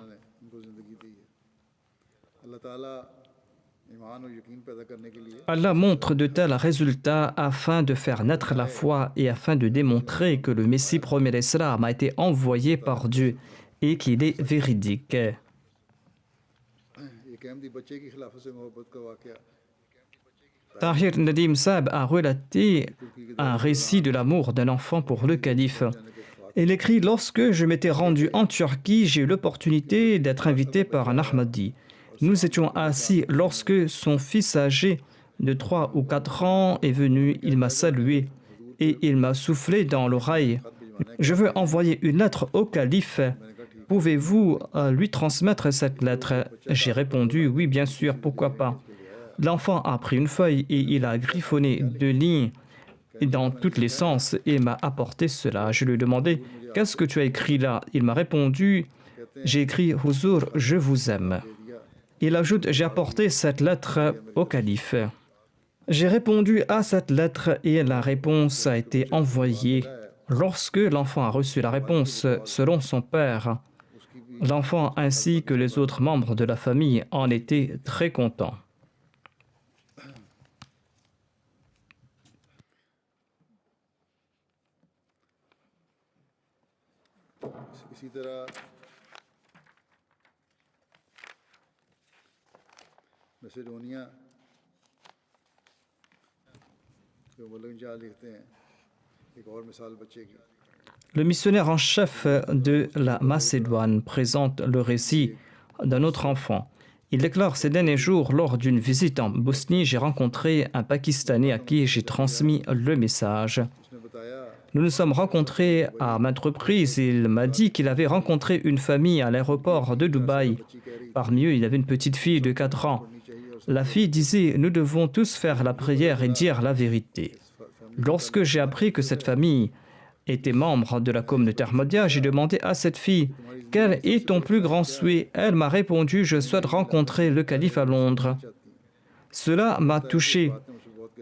Allah montre de tels résultats afin de faire naître la foi et afin de démontrer que le Messie premier d'Islam a été envoyé par Dieu et qu'il est véridique. Tahir Nadim Saab a relaté un récit de l'amour d'un enfant pour le calife. Il écrit « Lorsque je m'étais rendu en Turquie, j'ai eu l'opportunité d'être invité par un Ahmadi. Nous étions assis lorsque son fils âgé de 3 ou 4 ans est venu. Il m'a salué et il m'a soufflé dans l'oreille. Je veux envoyer une lettre au calife. Pouvez-vous lui transmettre cette lettre ?» J'ai répondu « Oui, bien sûr, pourquoi pas ?» L'enfant a pris une feuille et il a griffonné 2 lignes dans tous les sens et m'a apporté cela. Je lui ai demandé « Qu'est-ce que tu as écrit là ?» Il m'a répondu « J'ai écrit « Huzur, je vous aime ». Il ajoute « J'ai apporté cette lettre au calife ». J'ai répondu à cette lettre et la réponse a été envoyée. Lorsque l'enfant a reçu la réponse selon son père, l'enfant ainsi que les autres membres de la famille en étaient très contents. Le missionnaire en chef de la Macédoine présente le récit d'un autre enfant. Il déclare ces derniers jours, lors d'une visite en Bosnie, j'ai rencontré un Pakistanais à qui j'ai transmis le message. Nous nous sommes rencontrés à maintes reprises. Il m'a dit qu'il avait rencontré une famille à l'aéroport de Dubaï. Parmi eux, il y avait une petite fille de 4 ans. La fille disait « Nous devons tous faire la prière et dire la vérité ». Lorsque j'ai appris que cette famille était membre de la communauté Ahmadiyya, j'ai demandé à cette fille « Quel est ton plus grand souhait ?» Elle m'a répondu « Je souhaite rencontrer le calife à Londres ». Cela m'a touché.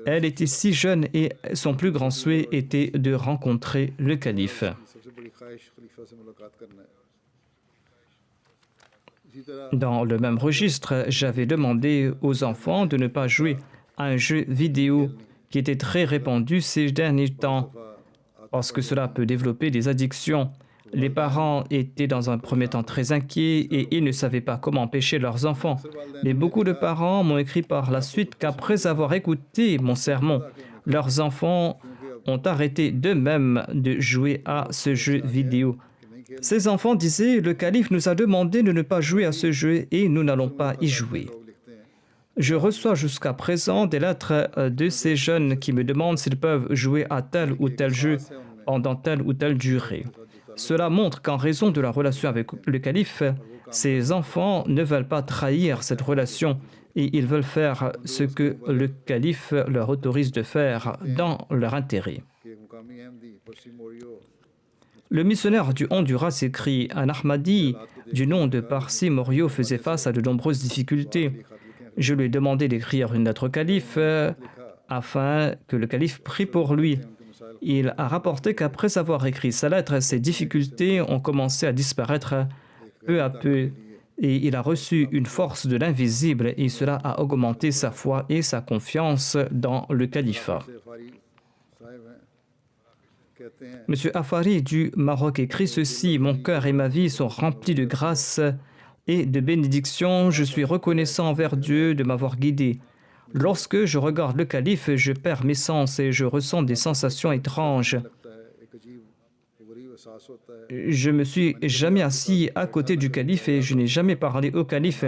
Elle était si jeune et son plus grand souhait était de rencontrer le calife. Dans le même registre, j'avais demandé aux enfants de ne pas jouer à un jeu vidéo qui était très répandu ces derniers temps, parce que cela peut développer des addictions. Les parents étaient dans un premier temps très inquiets et ils ne savaient pas comment empêcher leurs enfants. Mais beaucoup de parents m'ont écrit par la suite qu'après avoir écouté mon sermon, leurs enfants ont arrêté d'eux-mêmes de jouer à ce jeu vidéo. Ces enfants disaient « Le calife nous a demandé de ne pas jouer à ce jeu et nous n'allons pas y jouer ». Je reçois jusqu'à présent des lettres de ces jeunes qui me demandent s'ils peuvent jouer à tel ou tel jeu pendant telle ou telle durée. Cela montre qu'en raison de la relation avec le calife, ces enfants ne veulent pas trahir cette relation et ils veulent faire ce que le calife leur autorise de faire dans leur intérêt. Le missionnaire du Honduras écrit « Un Ahmadi du nom de Parsi Morio faisait face à de nombreuses difficultés. Je lui ai demandé d'écrire une lettre au calife afin que le calife prie pour lui. Il a rapporté qu'après avoir écrit sa lettre, ses difficultés ont commencé à disparaître peu à peu et il a reçu une force de l'invisible et cela a augmenté sa foi et sa confiance dans le califat. M. Afari du Maroc écrit ceci « Mon cœur et ma vie sont remplis de grâce et de bénédictions. Je suis reconnaissant envers Dieu de m'avoir guidé. Lorsque je regarde le calife, je perds mes sens et je ressens des sensations étranges. Je me suis jamais assis à côté du calife et je n'ai jamais parlé au calife.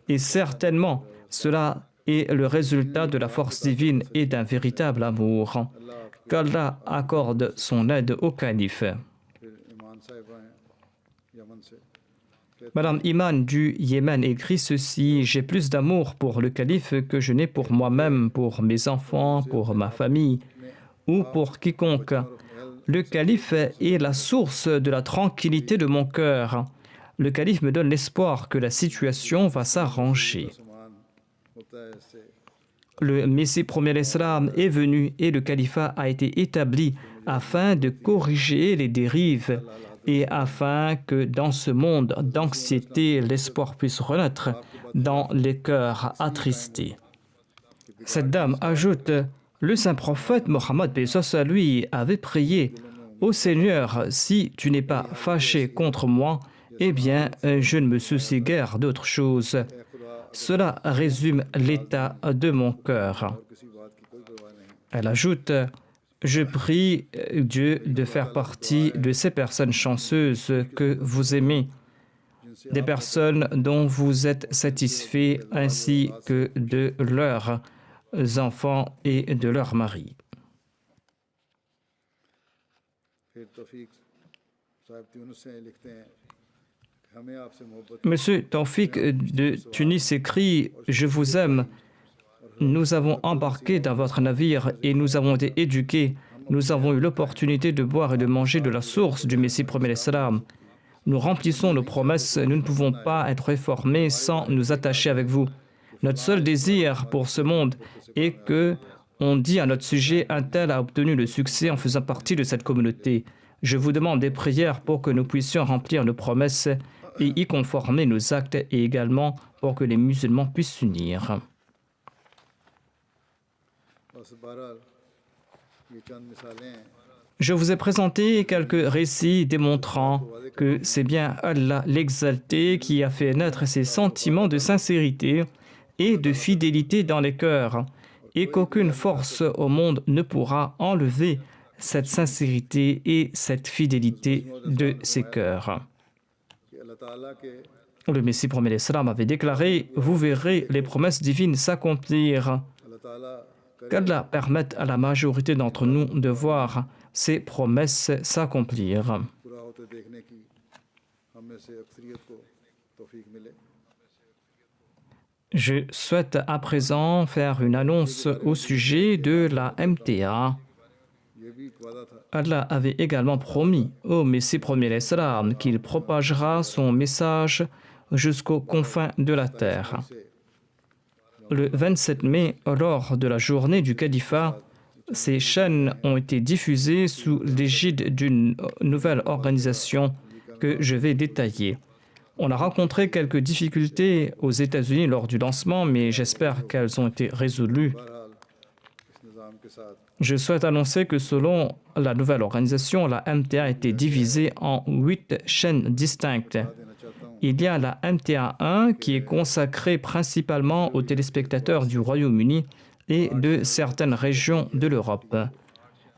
Et certainement, cela est le résultat de la force divine et d'un véritable amour. Qu'Allah accorde son aide au calife. » Madame Iman du Yémen écrit ceci « J'ai plus d'amour pour le calife que je n'ai pour moi-même, pour mes enfants, pour ma famille ou pour quiconque. Le calife est la source de la tranquillité de mon cœur. Le calife me donne l'espoir que la situation va s'arranger. » Le Messie premier l'Islam est venu et le califat a été établi afin de corriger les dérives et afin que dans ce monde d'anxiété, l'espoir puisse renaître dans les cœurs attristés. Cette dame ajoute, le saint prophète Mohammed lui avait prié, ô Seigneur, si tu n'es pas fâché contre moi, eh bien, je ne me soucie guère d'autre chose. Cela résume l'état de mon cœur. Elle ajoute, je prie Dieu de faire partie de ces personnes chanceuses que vous aimez, des personnes dont vous êtes satisfait ainsi que de leurs enfants et de leurs maris. Monsieur Taufik de Tunis écrit « Je vous aime. Nous avons embarqué dans votre navire et nous avons été éduqués. Nous avons eu l'opportunité de boire et de manger de la source du Messie premier l'Islam. Nous remplissons nos promesses. Nous ne pouvons pas être réformés sans nous attacher avec vous. Notre seul désir pour ce monde est que on dit à notre sujet « Un tel a obtenu le succès en faisant partie de cette communauté. » Je vous demande des prières pour que nous puissions remplir nos promesses et y conformer nos actes et également pour que les musulmans puissent s'unir. Je vous ai présenté quelques récits démontrant que c'est bien Allah l'exalté qui a fait naître ces sentiments de sincérité et de fidélité dans les cœurs et qu'aucune force au monde ne pourra enlever cette sincérité et cette fidélité de ces cœurs. Le Messie premier l'Islam avait déclaré « Vous verrez les promesses divines s'accomplir ». Qu'Allah permette à la majorité d'entre nous de voir ces promesses s'accomplirent. पूरा होते देखने की हम में से अक्सरियत को तौफीक मिले। Je souhaite à présent faire une annonce au sujet de la MTA. ये भी एक वादा था Allah avait également promis au Messie premier l'Islam qu'il propagera son message jusqu'aux confins de la terre. Le 27 mai, lors de la journée du califat, ces chaînes ont été diffusées sous l'égide d'une nouvelle organisation que je vais détailler. On a rencontré quelques difficultés aux États-Unis lors du lancement, mais j'espère qu'elles ont été résolues. बहरहाल इस निज़ाम के साथ Je souhaite annoncer que selon la nouvelle organisation, la MTA a été divisée en 8 chaînes distinctes. देना चाहता हूँ Il y a la MTA 1 qui est consacrée principalement aux téléspectateurs du Royaume-Uni et de certaines régions de l'Europe.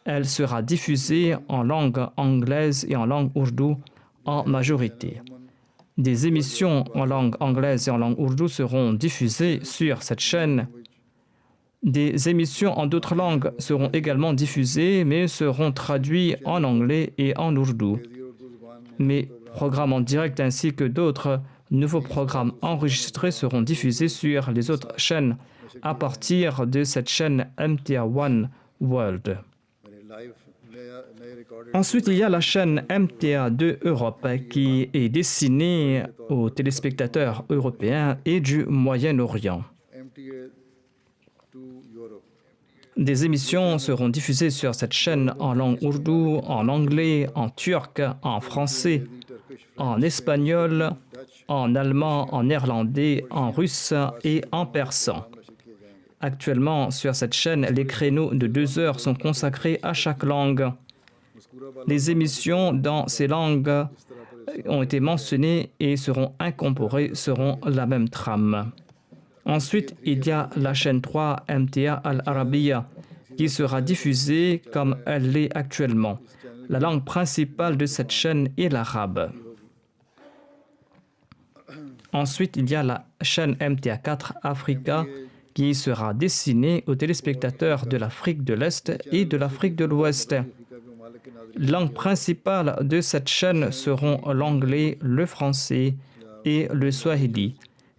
Elle sera diffusée en langue anglaise et en langue ourdou en majorité. Des émissions en langue anglaise et en langue ourdou seront diffusées sur cette chaîne. Des émissions en d'autres langues seront également diffusées, mais seront traduites en anglais et en ourdou. Mes programmes en direct ainsi que d'autres nouveaux programmes enregistrés seront diffusés sur les autres chaînes à partir de cette chaîne MTA One World. मैंने लाइव नए recorded Ensuite, il y a la chaîne MTA 2 Europe qui est destinée aux téléspectateurs européens et du Moyen-Orient. MTA 2 Europe Des émissions seront diffusées sur cette chaîne en langue ourdou, en anglais, en turc, en français, en espagnol, en allemand, en néerlandais, en russe et en persan. Actuellement, sur cette chaîne, les créneaux de 2 heures sont consacrés à chaque langue. Les émissions dans ces langues ont été mentionnées et seront incorporées selon la même trame. Ensuite, il y a la chaîne 3 MTA Al-Arabiya qui sera diffusée comme elle l'est actuellement. La langue principale de cette chaîne est l'arabe. Ensuite, il y a la chaîne MTA 4 Africa qui sera destinée aux téléspectateurs de l'Afrique de l'Est et de l'Afrique de l'Ouest. Langue principale de cette chaîne seront l'anglais, le français et le swahili,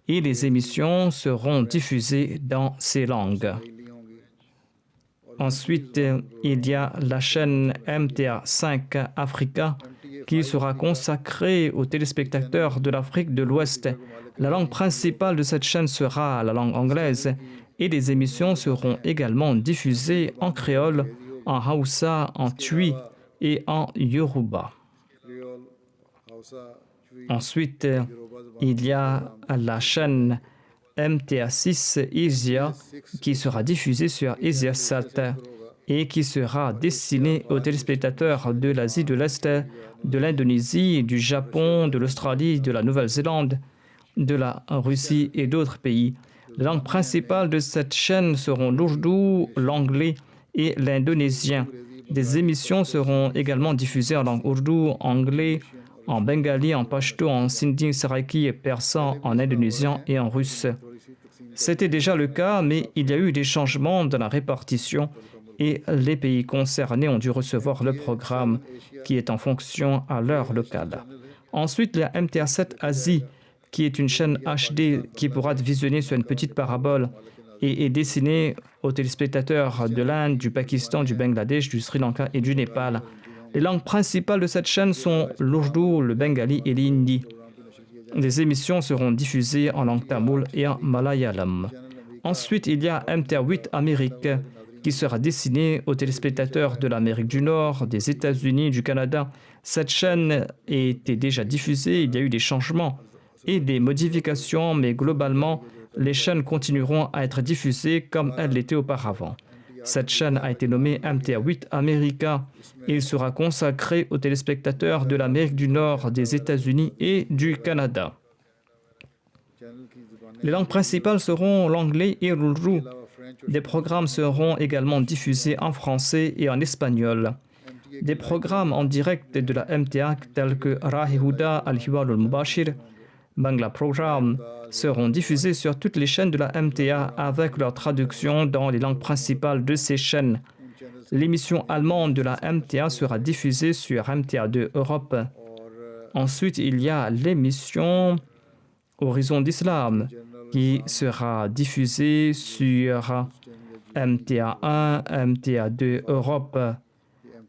et les émissions seront diffusées dans ces langues. Ensuite, il y a la chaîne MTA 5 Africa qui sera consacrée aux téléspectateurs de l'Afrique de l'Ouest. La langue principale de cette chaîne sera la langue anglaise et les émissions seront également diffusées en créole, en Hausa, en Twi et en Yoruba. Creole Hausa Twi Ensuite, il y a la chaîne MTA 6 Asia qui sera diffusée sur Asiasat et qui sera destinée aux téléspectateurs de l'Asie de l'Est, de l'Indonésie, du Japon, de l'Australie, de la Nouvelle-Zélande, de la Russie et d'autres pays. Les langues principales de cette chaîne seront l'ourdou, l'anglais et l'indonésien. Des émissions seront également diffusées en langue ourdou, anglais, en bengali, en pashto, en sindhi, saraiki et persan, en indonésien et en russe. C'était déjà le cas, mais il y a eu des changements dans la répartition et les pays concernés ont dû recevoir le programme qui est en fonction à l'heure locale. Ensuite, il y a MTA 7 Asie, qui est une chaîne HD qui pourra être visionnée sur une petite parabole et est destinée aux téléspectateurs de l'Inde, du Pakistan, du Bangladesh, du Sri Lanka et du Népal. Les langues principales de cette chaîne sont l'ourdou, le bengali et l'hindi. Les émissions seront diffusées en langue tamoul et en malayalam. Ensuite, il y a MTA 8 Amérique qui sera destinée aux téléspectateurs de l'Amérique du Nord, des États-Unis, du Canada. Cette chaîne était déjà diffusée, il y a eu des changements et des modifications, mais globalement, les chaînes continueront à être diffusées comme elles l'étaient auparavant. Cette chaîne a été nommée MTA 8 America et il sera consacré aux téléspectateurs de l'Amérique du Nord, des États-Unis et du Canada. Les langues principales seront l'anglais et l'ourdou. Des programmes seront également diffusés en français et en espagnol. Des programmes en direct de la MTA tels que Rahi Huda Al-Hiwal al-Mubashir, Bangla Program seront diffusés sur toutes les chaînes de la MTA avec leur traduction dans les langues principales de ces chaînes. l'émission allemande de la MTA sera diffusée sur MTA2 Europe. Ensuite, il y a l'émission Horizon d'Islam qui sera diffusée sur MTA1, MTA2 Europe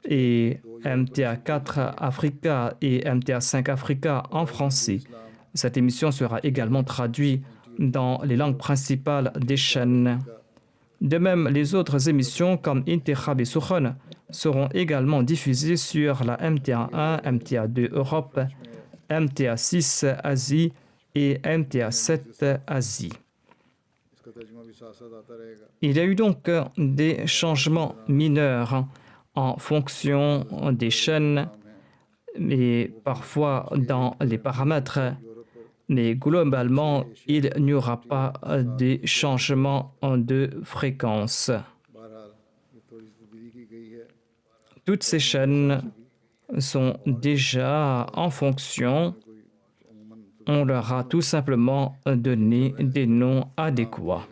et MTA4 Africa et MTA5 Africa en français. Cette émission sera également traduite dans les langues principales des chaînes. De même, les autres émissions comme Intikhab et Sukhon seront également diffusées sur la MTA1, MTA2 Europe, MTA6 Asie et MTA7 Asie. Il y a eu donc des changements mineurs en fonction des chaînes et parfois dans les paramètres, mais globalement, il n'y aura pas de changement de fréquence. Toutes ces chaînes sont déjà en fonction. On leur a tout simplement donné des noms adéquats.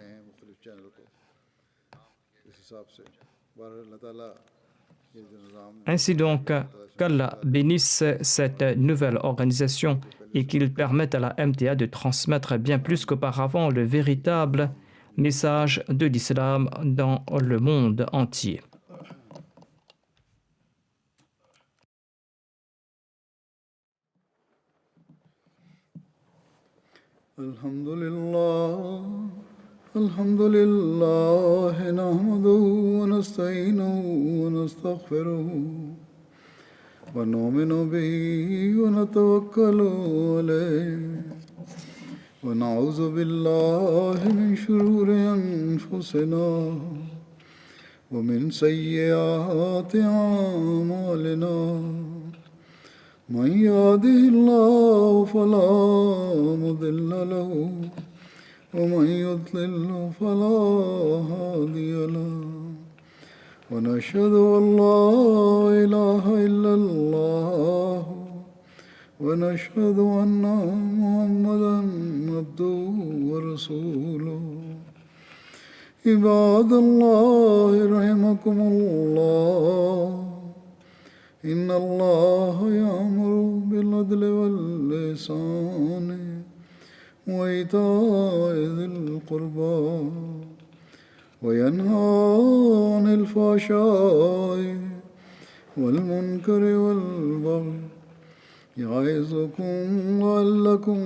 Ainsi donc, qu'Allah bénisse cette nouvelle organisation et qu'il permette à la MTA de transmettre bien plus qu'auparavant le véritable message de l'islam dans le monde entier. الحمد لله نحمده ونستعينه ونستغفره ونؤمن به ونتوكل عليه ونعوذ بالله من شرور أنفسنا ومن سيئات أعمالنا من يهده الله فلا مضل له ومن يضلل فلا هادي له ونشهد أن لا إله إلا الله ونشهد أن محمدا عبده ورسوله عباد الله رحمكم الله إن الله يأمر بالعدل والإحسان وإيتاء ذي القربى وينهى عن الفحشاء والمنكر والبغي يعظكم لعلكم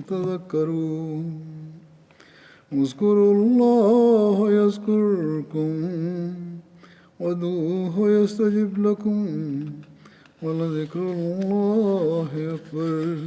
تذكرون اذكروا الله يذكركم وادعوه يستجب لكم ولذكر الله أكبر